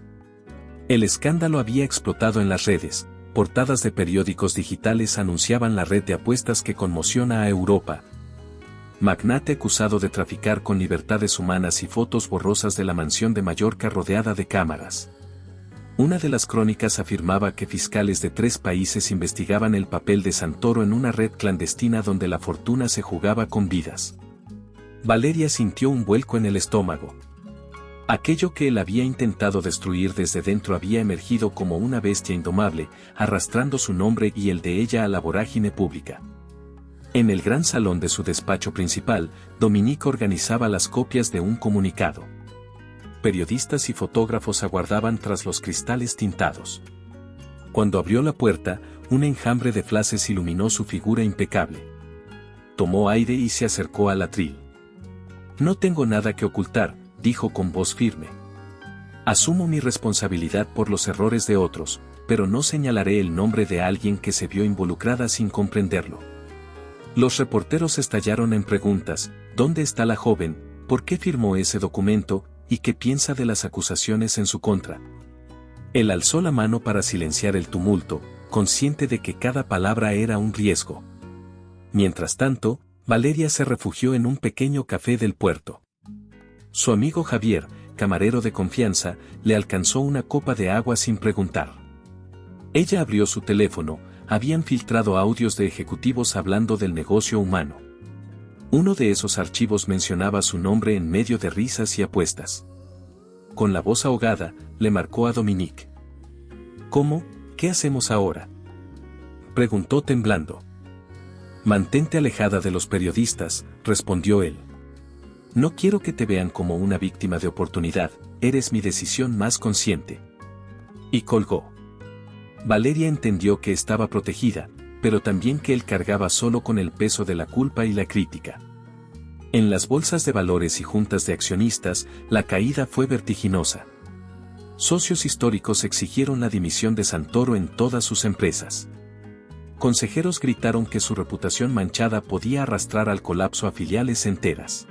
El escándalo había explotado en las redes, portadas de periódicos digitales anunciaban la red de apuestas que conmociona a Europa. Magnate acusado de traficar con libertades humanas y fotos borrosas de la mansión de Mallorca rodeada de cámaras. Una de las crónicas afirmaba que fiscales de 3 países investigaban el papel de Santoro en una red clandestina donde la fortuna se jugaba con vidas. Valeria sintió un vuelco en el estómago. Aquello que él había intentado destruir desde dentro había emergido como una bestia indomable, arrastrando su nombre y el de ella a la vorágine pública. En el gran salón de su despacho principal, Dominique organizaba las copias de un comunicado. Periodistas y fotógrafos aguardaban tras los cristales tintados. Cuando abrió la puerta, un enjambre de flashes iluminó su figura impecable. Tomó aire y se acercó al atril. No tengo nada que ocultar, dijo con voz firme. Asumo mi responsabilidad por los errores de otros, pero no señalaré el nombre de alguien que se vio involucrada sin comprenderlo. Los reporteros estallaron en preguntas: ¿dónde está la joven? ¿Por qué firmó ese documento? ¿Y qué piensa de las acusaciones en su contra? Él alzó la mano para silenciar el tumulto, consciente de que cada palabra era un riesgo. Mientras tanto, Valeria se refugió en un pequeño café del puerto. Su amigo Javier, camarero de confianza, le alcanzó una copa de agua sin preguntar. Ella abrió su teléfono, habían filtrado audios de ejecutivos hablando del negocio humano. Uno de esos archivos mencionaba su nombre en medio de risas y apuestas. Con la voz ahogada, le marcó a Dominique. ¿Cómo? ¿Qué hacemos ahora?, preguntó temblando. Mantente alejada de los periodistas, respondió él. No quiero que te vean como una víctima de oportunidad, eres mi decisión más consciente. Y colgó. Valeria entendió que estaba protegida, pero también que él cargaba solo con el peso de la culpa y la crítica. En las bolsas de valores y juntas de accionistas, la caída fue vertiginosa. Socios históricos exigieron la dimisión de Santoro en todas sus empresas. Consejeros gritaron que su reputación manchada podía arrastrar al colapso a filiales enteras.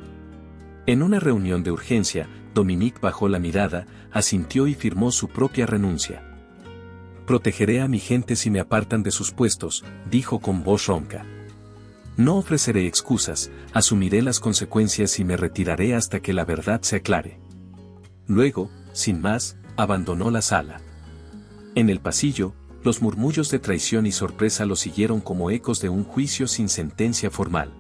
En una reunión de urgencia, Dominique bajó la mirada, asintió y firmó su propia renuncia. Protegeré a mi gente si me apartan de sus puestos, dijo con voz ronca. No ofreceré excusas, asumiré las consecuencias y me retiraré hasta que la verdad se aclare. Luego, sin más, abandonó la sala. En el pasillo, los murmullos de traición y sorpresa lo siguieron como ecos de un juicio sin sentencia formal.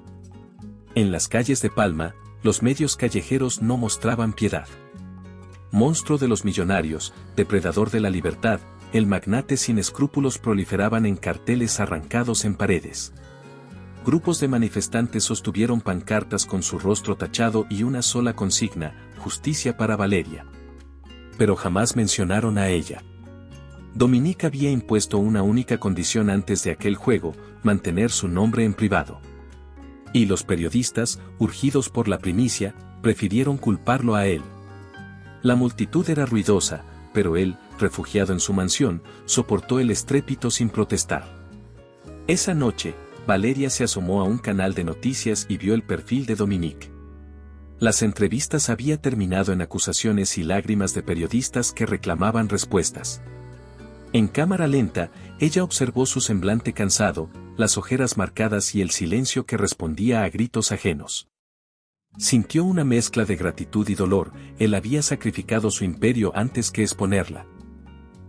En las calles de Palma, los medios callejeros no mostraban piedad. Monstruo de los millonarios, depredador de la libertad, el magnate sin escrúpulos proliferaban en carteles arrancados en paredes. Grupos de manifestantes sostuvieron pancartas con su rostro tachado y una sola consigna: justicia para Valeria. Pero jamás mencionaron a ella. Dominique había impuesto una única condición antes de aquel juego: mantener su nombre en privado. Y los periodistas, urgidos por la primicia, prefirieron culparlo a él. La multitud era ruidosa, pero él, refugiado en su mansión, soportó el estrépito sin protestar. Esa noche, Valeria se asomó a un canal de noticias y vio el perfil de Dominique. Las entrevistas había terminado en acusaciones y lágrimas de periodistas que reclamaban respuestas. En cámara lenta, ella observó su semblante cansado, las ojeras marcadas y el silencio que respondía a gritos ajenos. Sintió una mezcla de gratitud y dolor, él había sacrificado su imperio antes que exponerla.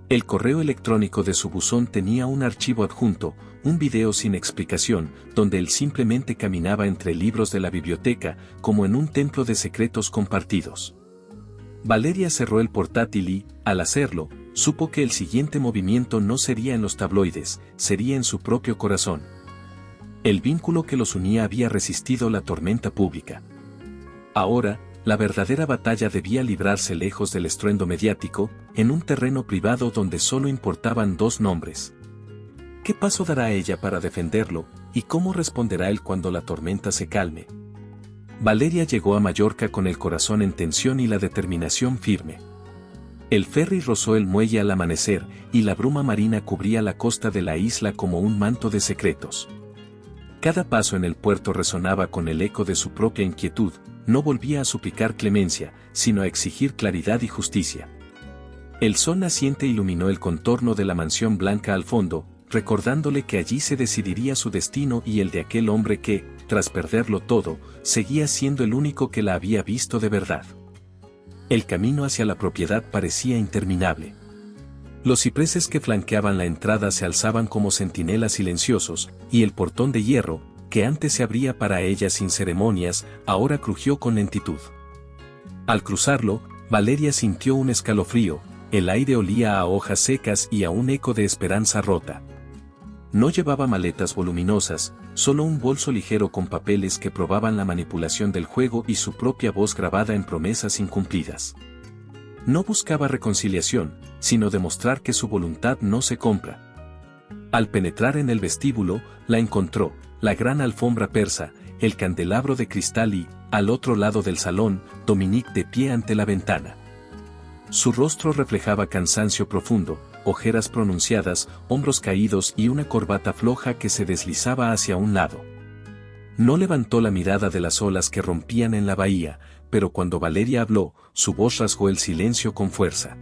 El correo electrónico de su buzón tenía un archivo adjunto, un video sin explicación, donde él simplemente caminaba entre libros de la biblioteca, como en un templo de secretos compartidos. Valeria cerró el portátil y, al hacerlo, supo que el siguiente movimiento no sería en los tabloides, sería en su propio corazón. El vínculo que los unía había resistido la tormenta pública. Ahora, la verdadera batalla debía librarse lejos del estruendo mediático, en un terreno privado donde solo importaban dos nombres. ¿Qué paso dará ella para defenderlo, y cómo responderá él cuando la tormenta se calme? Valeria llegó a Mallorca con el corazón en tensión y la determinación firme. El ferry rozó el muelle al amanecer, y la bruma marina cubría la costa de la isla como un manto de secretos. Cada paso en el puerto resonaba con el eco de su propia inquietud, no volvía a suplicar clemencia, sino a exigir claridad y justicia. El sol naciente iluminó el contorno de la mansión blanca al fondo, recordándole que allí se decidiría su destino y el de aquel hombre que, tras perderlo todo, seguía siendo el único que la había visto de verdad. El camino hacia la propiedad parecía interminable. Los cipreses que flanqueaban la entrada se alzaban como centinelas silenciosos, y el portón de hierro, que antes se abría para ella sin ceremonias, ahora crujió con lentitud. Al cruzarlo, Valeria sintió un escalofrío, el aire olía a hojas secas y a un eco de esperanza rota. No llevaba maletas voluminosas, solo un bolso ligero con papeles que probaban la manipulación del juego y su propia voz grabada en promesas incumplidas. No buscaba reconciliación, sino demostrar que su voluntad no se compra. Al penetrar en el vestíbulo, la encontró, la gran alfombra persa, el candelabro de cristal y, al otro lado del salón, Dominique de pie ante la ventana. Su rostro reflejaba cansancio profundo, ojeras pronunciadas, hombros caídos y una corbata floja que se deslizaba hacia un lado. No levantó la mirada de las olas que rompían en la bahía, pero cuando Valeria habló, su voz rasgó el silencio con fuerza.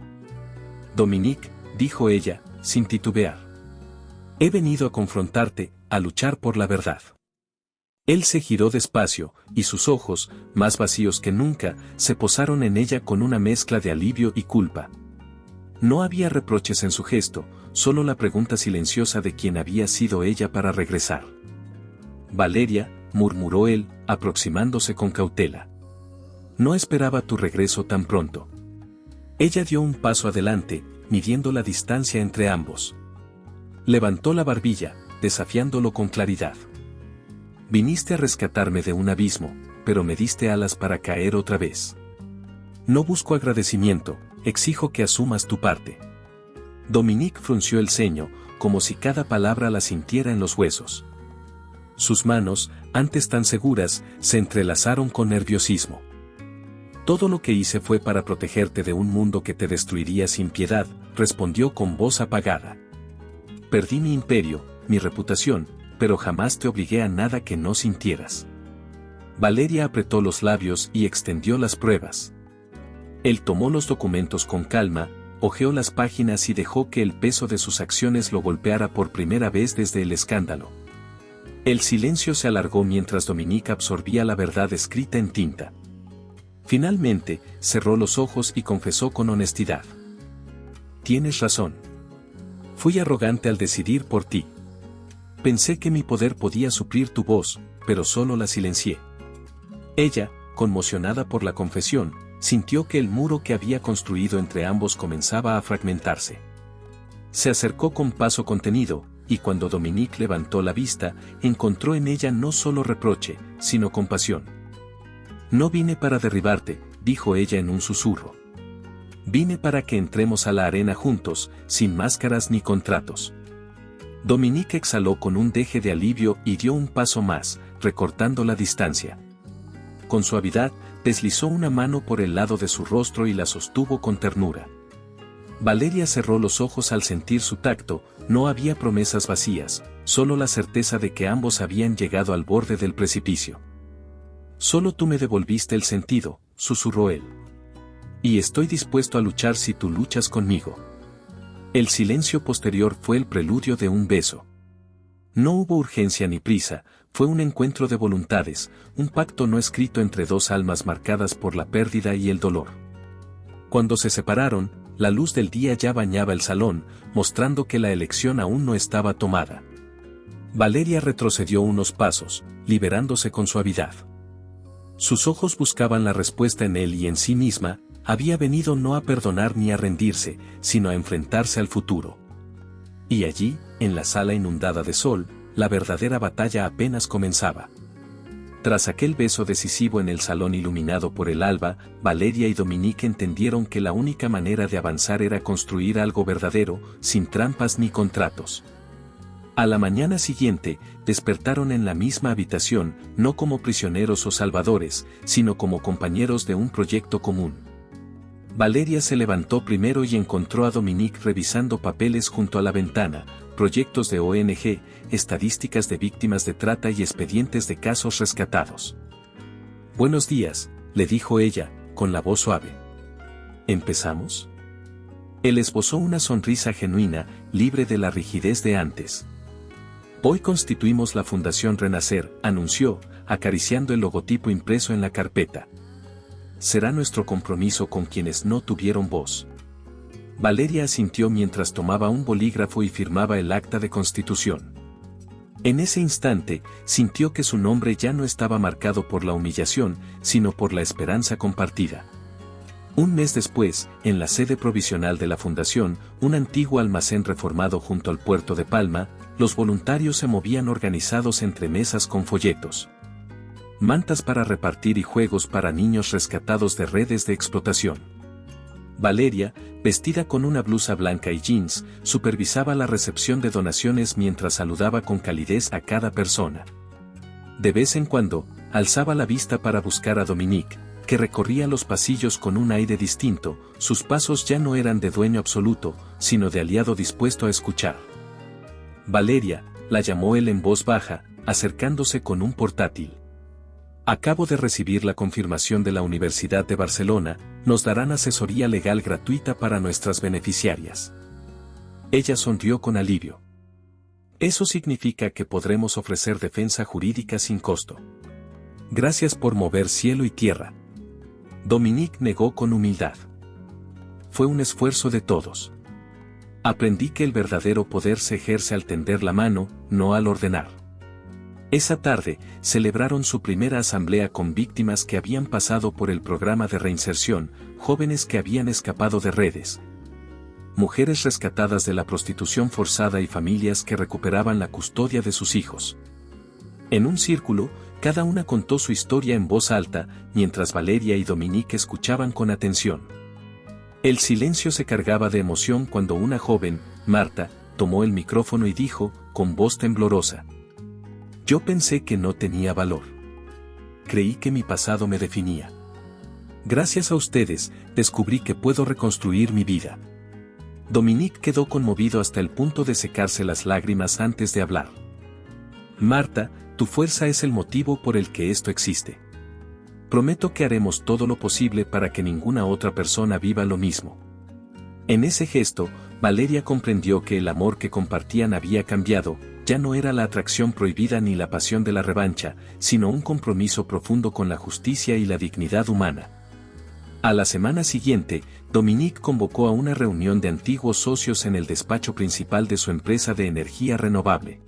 «Dominique», dijo ella, sin titubear. «He venido a confrontarte, a luchar por la verdad». Él se giró despacio, y sus ojos, más vacíos que nunca, se posaron en ella con una mezcla de alivio y culpa. No había reproches en su gesto, solo la pregunta silenciosa de quién había sido ella para regresar. Valeria, murmuró él, aproximándose con cautela. No esperaba tu regreso tan pronto. Ella dio un paso adelante, midiendo la distancia entre ambos. Levantó la barbilla, desafiándolo con claridad. Viniste a rescatarme de un abismo, pero me diste alas para caer otra vez. No busco agradecimiento, exijo que asumas tu parte. Dominique frunció el ceño, como si cada palabra la sintiera en los huesos. Sus manos, antes tan seguras, se entrelazaron con nerviosismo. Todo lo que hice fue para protegerte de un mundo que te destruiría sin piedad, respondió con voz apagada. Perdí mi imperio, mi reputación, pero jamás te obligué a nada que no sintieras. Valeria apretó los labios y extendió las pruebas. Él tomó los documentos con calma, hojeó las páginas y dejó que el peso de sus acciones lo golpeara por primera vez desde el escándalo. El silencio se alargó mientras Dominique absorbía la verdad escrita en tinta. Finalmente, cerró los ojos y confesó con honestidad. Tienes razón. Fui arrogante al decidir por ti. Pensé que mi poder podía suplir tu voz, pero solo la silencié. Ella, conmocionada por la confesión, sintió que el muro que había construido entre ambos comenzaba a fragmentarse. Se acercó con paso contenido, y cuando Dominique levantó la vista, encontró en ella no solo reproche, sino compasión. No vine para derribarte, dijo ella en un susurro. Vine para que entremos a la arena juntos, sin máscaras ni contratos. Dominique exhaló con un deje de alivio y dio un paso más, recortando la distancia. Con suavidad, deslizó una mano por el lado de su rostro y la sostuvo con ternura. Valeria cerró los ojos al sentir su tacto, no había promesas vacías, solo la certeza de que ambos habían llegado al borde del precipicio. Solo tú me devolviste el sentido, susurró él. Y estoy dispuesto a luchar si tú luchas conmigo. El silencio posterior fue el preludio de un beso. No hubo urgencia ni prisa, fue un encuentro de voluntades, un pacto no escrito entre dos almas marcadas por la pérdida y el dolor. Cuando se separaron, la luz del día ya bañaba el salón, mostrando que la elección aún no estaba tomada. Valeria retrocedió unos pasos, liberándose con suavidad. Sus ojos buscaban la respuesta en él y en sí misma, había venido no a perdonar ni a rendirse, sino a enfrentarse al futuro. Y allí, en la sala inundada de sol, la verdadera batalla apenas comenzaba. Tras aquel beso decisivo en el salón iluminado por el alba, Valeria y Dominique entendieron que la única manera de avanzar era construir algo verdadero, sin trampas ni contratos. A la mañana siguiente, despertaron en la misma habitación, no como prisioneros o salvadores, sino como compañeros de un proyecto común. Valeria se levantó primero y encontró a Dominique revisando papeles junto a la ventana, proyectos de ONG, estadísticas de víctimas de trata y expedientes de casos rescatados. Buenos días, le dijo ella, con la voz suave. ¿Empezamos? Él esbozó una sonrisa genuina, libre de la rigidez de antes. Hoy constituimos la Fundación Renacer, anunció, acariciando el logotipo impreso en la carpeta. Será nuestro compromiso con quienes no tuvieron voz. Valeria asintió mientras tomaba un bolígrafo y firmaba el acta de constitución. En ese instante, sintió que su nombre ya no estaba marcado por la humillación, sino por la esperanza compartida. Un mes después, en la sede provisional de la Fundación, un antiguo almacén reformado junto al puerto de Palma, los voluntarios se movían organizados entre mesas con folletos, mantas para repartir y juegos para niños rescatados de redes de explotación. Valeria, vestida con una blusa blanca y jeans, supervisaba la recepción de donaciones mientras saludaba con calidez a cada persona. De vez en cuando, alzaba la vista para buscar a Dominique, que recorría los pasillos con un aire distinto, sus pasos ya no eran de dueño absoluto, sino de aliado dispuesto a escuchar. Valeria, la llamó él en voz baja, acercándose con un portátil. Acabo de recibir la confirmación de la Universidad de Barcelona, nos darán asesoría legal gratuita para nuestras beneficiarias. Ella sonrió con alivio. Eso significa que podremos ofrecer defensa jurídica sin costo. Gracias por mover cielo y tierra. Dominique negó con humildad. Fue un esfuerzo de todos. Aprendí que el verdadero poder se ejerce al tender la mano, no al ordenar. Esa tarde, celebraron su primera asamblea con víctimas que habían pasado por el programa de reinserción, jóvenes que habían escapado de redes, mujeres rescatadas de la prostitución forzada y familias que recuperaban la custodia de sus hijos. En un círculo, cada una contó su historia en voz alta, mientras Valeria y Dominique escuchaban con atención. El silencio se cargaba de emoción cuando una joven, Marta, tomó el micrófono y dijo, con voz temblorosa: «Yo pensé que no tenía valor. Creí que mi pasado me definía. Gracias a ustedes, descubrí que puedo reconstruir mi vida». Dominique quedó conmovido hasta el punto de secarse las lágrimas antes de hablar. «Marta, tu fuerza es el motivo por el que esto existe. Prometo que haremos todo lo posible para que ninguna otra persona viva lo mismo». En ese gesto, Valeria comprendió que el amor que compartían había cambiado, ya no era la atracción prohibida ni la pasión de la revancha, sino un compromiso profundo con la justicia y la dignidad humana. A la semana siguiente, Dominique convocó a una reunión de antiguos socios en el despacho principal de su empresa de energía renovable.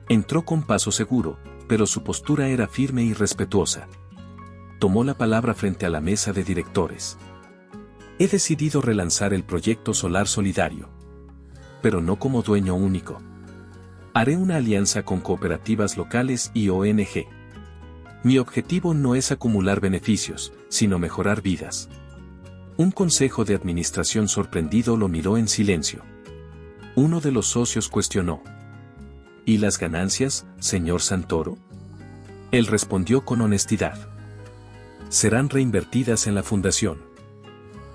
Entró con paso seguro, pero su postura era firme y respetuosa. Tomó la palabra frente a la mesa de directores. «He decidido relanzar el proyecto solar solidario. Pero no como dueño único. Haré una alianza con cooperativas locales y ONG. Mi objetivo no es acumular beneficios, sino mejorar vidas». Un consejo de administración sorprendido lo miró en silencio. Uno de los socios cuestionó: «¿Y las ganancias, señor Santoro?». Él respondió con honestidad: «Serán reinvertidas en la fundación.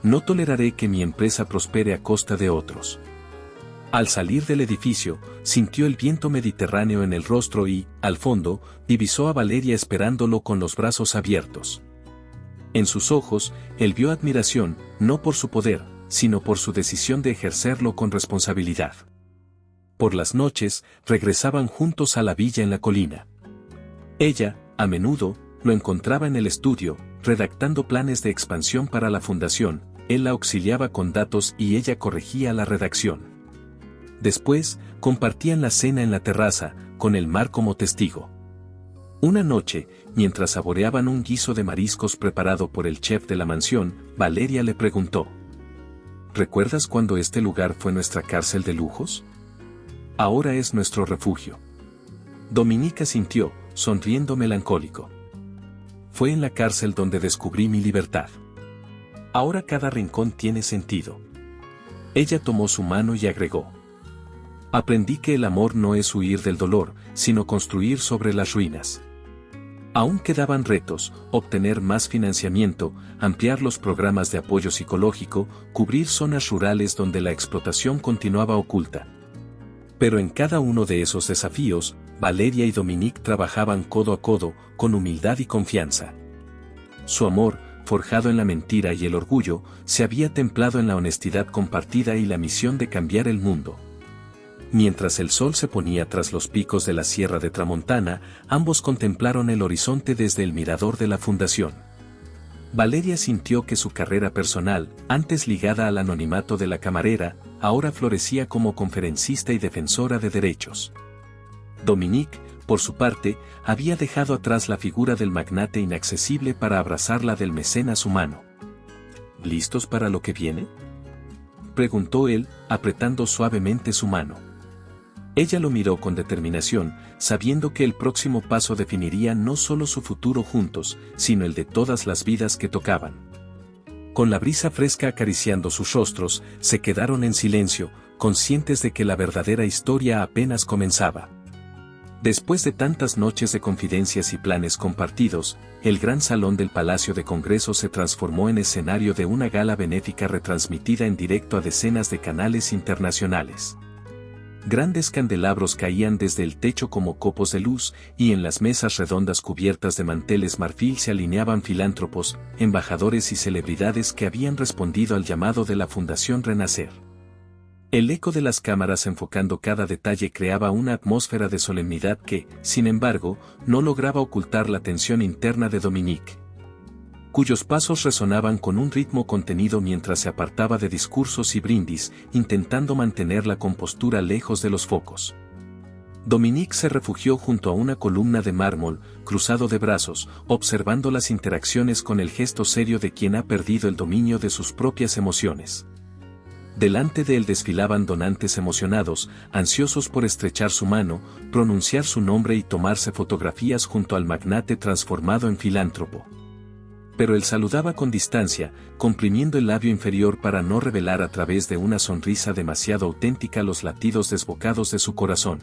No toleraré que mi empresa prospere a costa de otros». Al salir del edificio, sintió el viento mediterráneo en el rostro y, al fondo, divisó a Valeria esperándolo con los brazos abiertos. En sus ojos, él vio admiración, no por su poder, sino por su decisión de ejercerlo con responsabilidad. Por las noches, regresaban juntos a la villa en la colina. Ella, a menudo, lo encontraba en el estudio, redactando planes de expansión para la fundación. Él la auxiliaba con datos y ella corregía la redacción. Después, compartían la cena en la terraza, con el mar como testigo. Una noche, mientras saboreaban un guiso de mariscos preparado por el chef de la mansión, Valeria le preguntó: «¿Recuerdas cuando este lugar fue nuestra cárcel de lujos? Ahora es nuestro refugio». Dominique asintió, sonriendo melancólico. «Fue en la cárcel donde descubrí mi libertad. Ahora cada rincón tiene sentido». Ella tomó su mano y agregó: «Aprendí que el amor no es huir del dolor, sino construir sobre las ruinas». Aún quedaban retos: obtener más financiamiento, ampliar los programas de apoyo psicológico, cubrir zonas rurales donde la explotación continuaba oculta. Pero en cada uno de esos desafíos, Valeria y Dominique trabajaban codo a codo, con humildad y confianza. Su amor, forjado en la mentira y el orgullo, se había templado en la honestidad compartida y la misión de cambiar el mundo. Mientras el sol se ponía tras los picos de la Sierra de Tramontana, ambos contemplaron el horizonte desde el mirador de la fundación. Valeria sintió que su carrera personal, antes ligada al anonimato de la camarera, ahora florecía como conferencista y defensora de derechos. Dominique, por su parte, había dejado atrás la figura del magnate inaccesible para abrazar la del mecenas humano. «¿Listos para lo que viene?», preguntó él, apretando suavemente su mano. Ella lo miró con determinación, sabiendo que el próximo paso definiría no solo su futuro juntos, sino el de todas las vidas que tocaban. Con la brisa fresca acariciando sus rostros, se quedaron en silencio, conscientes de que la verdadera historia apenas comenzaba. Después de tantas noches de confidencias y planes compartidos, el gran salón del Palacio de Congreso se transformó en escenario de una gala benéfica retransmitida en directo a decenas de canales internacionales. Grandes candelabros caían desde el techo como copos de luz, y en las mesas redondas cubiertas de manteles marfil se alineaban filántropos, embajadores y celebridades que habían respondido al llamado de la Fundación Renacer. El eco de las cámaras enfocando cada detalle creaba una atmósfera de solemnidad que, sin embargo, no lograba ocultar la tensión interna de Dominique. cuyos pasos resonaban con un ritmo contenido mientras se apartaba de discursos y brindis, intentando mantener la compostura lejos de los focos. Dominique se refugió junto a una columna de mármol, cruzado de brazos, observando las interacciones con el gesto serio de quien ha perdido el dominio de sus propias emociones. Delante de él desfilaban donantes emocionados, ansiosos por estrechar su mano, pronunciar su nombre y tomarse fotografías junto al magnate transformado en filántropo. Pero él saludaba con distancia, comprimiendo el labio inferior para no revelar a través de una sonrisa demasiado auténtica los latidos desbocados de su corazón.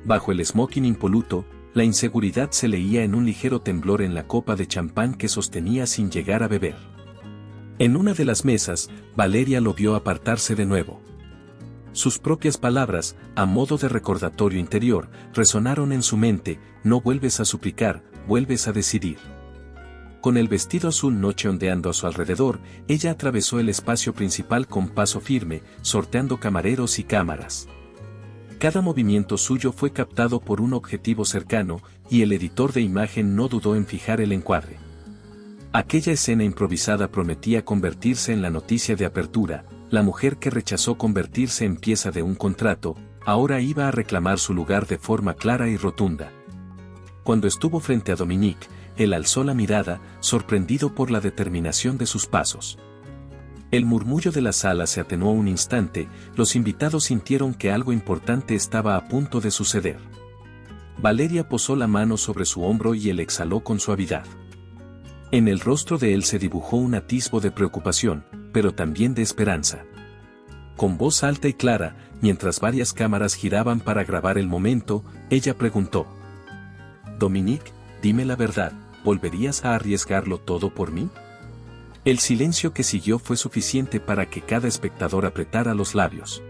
Bajo el smoking impoluto, la inseguridad se leía en un ligero temblor en la copa de champán que sostenía sin llegar a beber. En una de las mesas, Valeria lo vio apartarse de nuevo. Sus propias palabras, a modo de recordatorio interior, resonaron en su mente: no vuelves a suplicar, vuelves a decidir. Con el vestido azul noche ondeando a su alrededor, ella atravesó el espacio principal con paso firme, sorteando camareros y cámaras. Cada movimiento suyo fue captado por un objetivo cercano, y el editor de imagen no dudó en fijar el encuadre. Aquella escena improvisada prometía convertirse en la noticia de apertura. La mujer que rechazó convertirse en pieza de un contrato, ahora iba a reclamar su lugar de forma clara y rotunda. Cuando estuvo frente a Dominique, él alzó la mirada, sorprendido por la determinación de sus pasos. El murmullo de la sala se atenuó un instante, los invitados sintieron que algo importante estaba a punto de suceder. Valeria posó la mano sobre su hombro y él exhaló con suavidad. En el rostro de él se dibujó un atisbo de preocupación, pero también de esperanza. Con voz alta y clara, mientras varias cámaras giraban para grabar el momento, ella preguntó: «Dominique, dime la verdad, ¿volverías a arriesgarlo todo por mí?». El silencio que siguió fue suficiente para que cada espectador apretara los labios.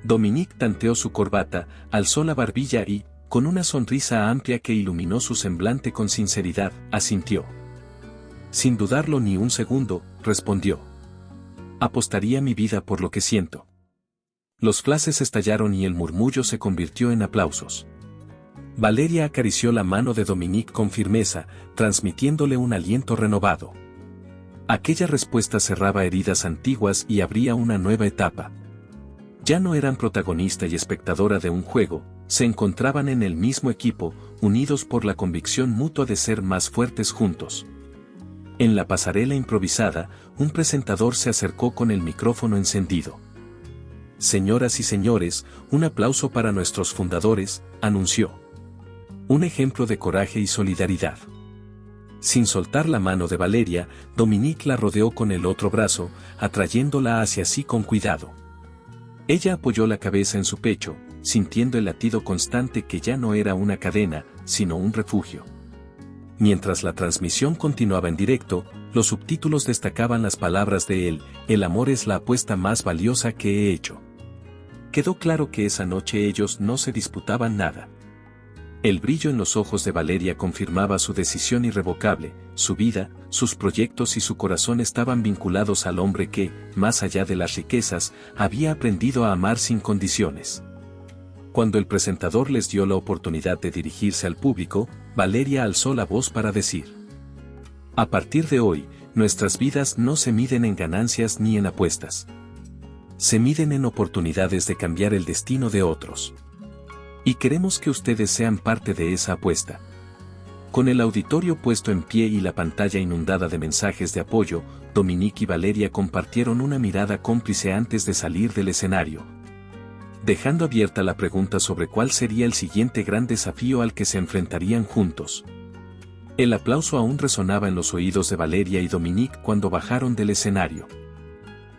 Dominique tanteó su corbata, alzó la barbilla y, con una sonrisa amplia que iluminó su semblante con sinceridad, asintió. Sin dudarlo ni un segundo, respondió: «Apostaría mi vida por lo que siento». Los flashes estallaron y el murmullo se convirtió en aplausos. Valeria acarició la mano de Dominique con firmeza, transmitiéndole un aliento renovado. Aquella respuesta cerraba heridas antiguas y abría una nueva etapa. Ya no eran protagonista y espectadora de un juego, se encontraban en el mismo equipo, unidos por la convicción mutua de ser más fuertes juntos. En la pasarela improvisada, un presentador se acercó con el micrófono encendido. «Señoras y señores, un aplauso para nuestros fundadores», anunció. Un ejemplo de coraje y solidaridad. Sin soltar la mano de Valeria, Dominique la rodeó con el otro brazo, atrayéndola hacia sí con cuidado. Ella apoyó la cabeza en su pecho, sintiendo el latido constante que ya no era una cadena, sino un refugio. Mientras la transmisión continuaba en directo, los subtítulos destacaban las palabras de él: «El amor es la apuesta más valiosa que he hecho». Quedó claro que esa noche ellos no se disputaban nada. El brillo en los ojos de Valeria confirmaba su decisión irrevocable: su vida, sus proyectos y su corazón estaban vinculados al hombre que, más allá de las riquezas, había aprendido a amar sin condiciones. Cuando el presentador les dio la oportunidad de dirigirse al público, Valeria alzó la voz para decir: «A partir de hoy, nuestras vidas no se miden en ganancias ni en apuestas. Se miden en oportunidades de cambiar el destino de otros. Y queremos que ustedes sean parte de esa apuesta». Con el auditorio puesto en pie y la pantalla inundada de mensajes de apoyo, Dominique y Valeria compartieron una mirada cómplice antes de salir del escenario, dejando abierta la pregunta sobre cuál sería el siguiente gran desafío al que se enfrentarían juntos. El aplauso aún resonaba en los oídos de Valeria y Dominique cuando bajaron del escenario.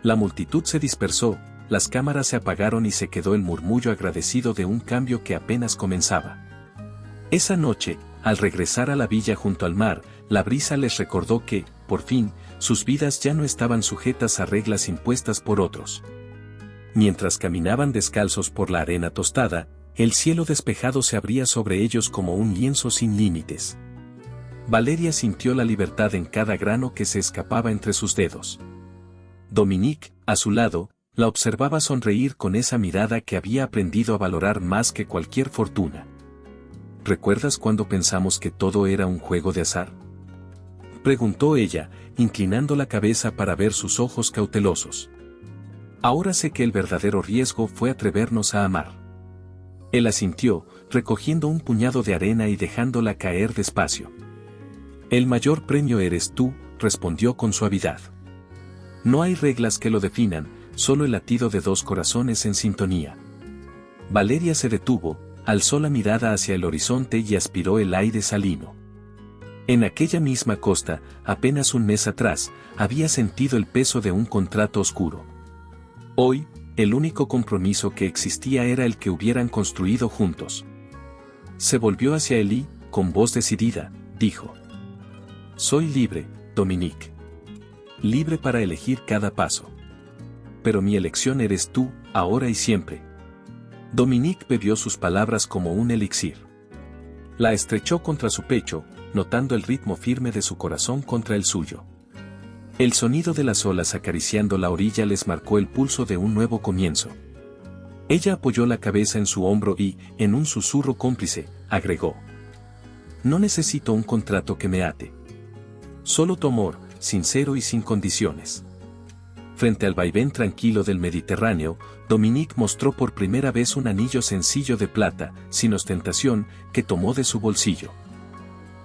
La multitud se dispersó, las cámaras se apagaron y se quedó el murmullo agradecido de un cambio que apenas comenzaba. Esa noche, al regresar a la villa junto al mar, la brisa les recordó que, por fin, sus vidas ya no estaban sujetas a reglas impuestas por otros. Mientras caminaban descalzos por la arena tostada, el cielo despejado se abría sobre ellos como un lienzo sin límites. Valeria sintió la libertad en cada grano que se escapaba entre sus dedos. Dominique, a su lado, la observaba sonreír con esa mirada que había aprendido a valorar más que cualquier fortuna. ¿Recuerdas cuando pensamos que todo era un juego de azar? preguntó ella, inclinando la cabeza para ver sus ojos cautelosos. Ahora sé que el verdadero riesgo fue atrevernos a amar. Él asintió, recogiendo un puñado de arena y dejándola caer despacio. El mayor premio eres tú, respondió con suavidad. No hay reglas que lo definan, solo el latido de dos corazones en sintonía. Valeria se detuvo, alzó la mirada hacia el horizonte y aspiró el aire salino. En aquella misma costa, apenas un mes atrás, había sentido el peso de un contrato oscuro. Hoy, el único compromiso que existía era el que hubieran construido juntos. Se volvió hacia él y, con voz decidida, dijo: Soy libre, Dominique. Libre para elegir cada paso. Pero mi elección eres tú, ahora y siempre. Dominique bebió sus palabras como un elixir. La estrechó contra su pecho, notando el ritmo firme de su corazón contra el suyo. El sonido de las olas acariciando la orilla les marcó el pulso de un nuevo comienzo. Ella apoyó la cabeza en su hombro y, en un susurro cómplice, agregó: No necesito un contrato que me ate. Solo tu amor, sincero y sin condiciones. Frente al vaivén tranquilo del Mediterráneo, Dominique mostró por primera vez un anillo sencillo de plata, sin ostentación, que tomó de su bolsillo.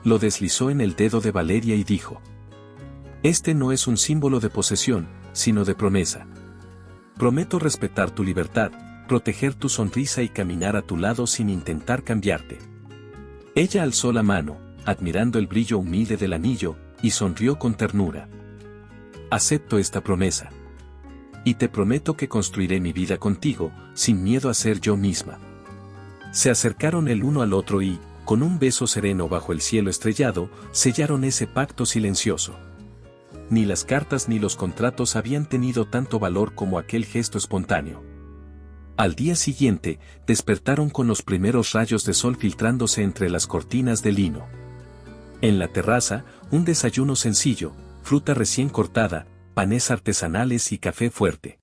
Lo deslizó en el dedo de Valeria y dijo: Este no es un símbolo de posesión, sino de promesa. Prometo respetar tu libertad, proteger tu sonrisa y caminar a tu lado sin intentar cambiarte. Ella alzó la mano, admirando el brillo humilde del anillo, y sonrió con ternura. Acepto esta promesa. Y te prometo que construiré mi vida contigo, sin miedo a ser yo misma. Se acercaron el uno al otro y, con un beso sereno bajo el cielo estrellado, sellaron ese pacto silencioso. Ni las cartas ni los contratos habían tenido tanto valor como aquel gesto espontáneo. Al día siguiente, despertaron con los primeros rayos de sol filtrándose entre las cortinas de lino. En la terraza, un desayuno sencillo, fruta recién cortada, panes artesanales y café fuerte.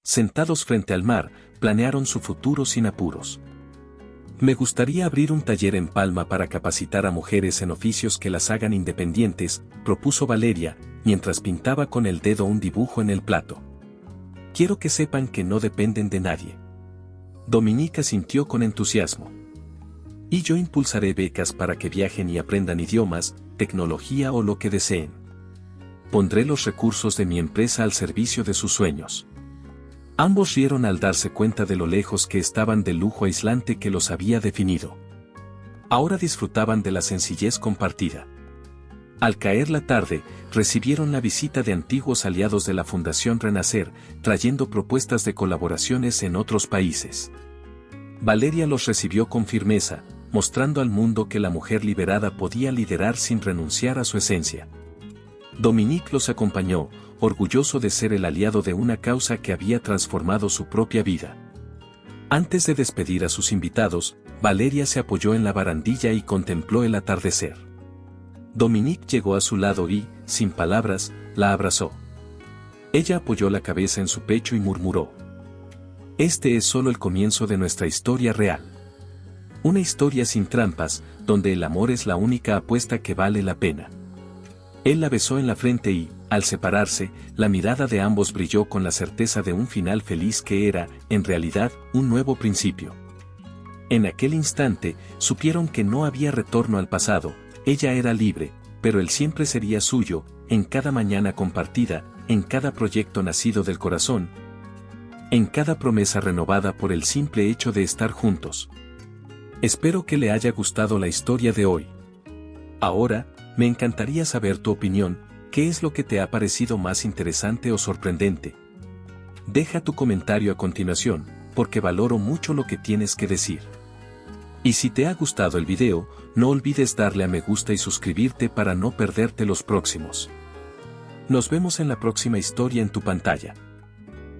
Sentados frente al mar, planearon su futuro sin apuros. Me gustaría abrir un taller en Palma para capacitar a mujeres en oficios que las hagan independientes, propuso Valeria, mientras pintaba con el dedo un dibujo en el plato. Quiero que sepan que no dependen de nadie. Dominica sintió con entusiasmo. Y yo impulsaré becas para que viajen y aprendan idiomas, tecnología o lo que deseen. Pondré los recursos de mi empresa al servicio de sus sueños. Ambos rieron al darse cuenta de lo lejos que estaban del lujo aislante que los había definido. Ahora disfrutaban de la sencillez compartida. Al caer la tarde, recibieron la visita de antiguos aliados de la Fundación Renacer, trayendo propuestas de colaboraciones en otros países. Valeria los recibió con firmeza, mostrando al mundo que la mujer liberada podía liderar sin renunciar a su esencia. Dominique los acompañó, orgulloso de ser el aliado de una causa que había transformado su propia vida. Antes de despedir a sus invitados, Valeria se apoyó en la barandilla y contempló el atardecer. Dominique llegó a su lado y, sin palabras, la abrazó. Ella apoyó la cabeza en su pecho y murmuró: Este es solo el comienzo de nuestra historia real. Una historia sin trampas, donde el amor es la única apuesta que vale la pena. Él la besó en la frente y, al separarse, la mirada de ambos brilló con la certeza de un final feliz que era, en realidad, un nuevo principio. En aquel instante, supieron que no había retorno al pasado, ella era libre, pero él siempre sería suyo, en cada mañana compartida, en cada proyecto nacido del corazón, en cada promesa renovada por el simple hecho de estar juntos. Espero que le haya gustado la historia de hoy. Ahora, me encantaría saber tu opinión, ¿qué es lo que te ha parecido más interesante o sorprendente? Deja tu comentario a continuación, porque valoro mucho lo que tienes que decir. Y si te ha gustado el video, no olvides darle a me gusta y suscribirte para no perderte los próximos. Nos vemos en la próxima historia en tu pantalla.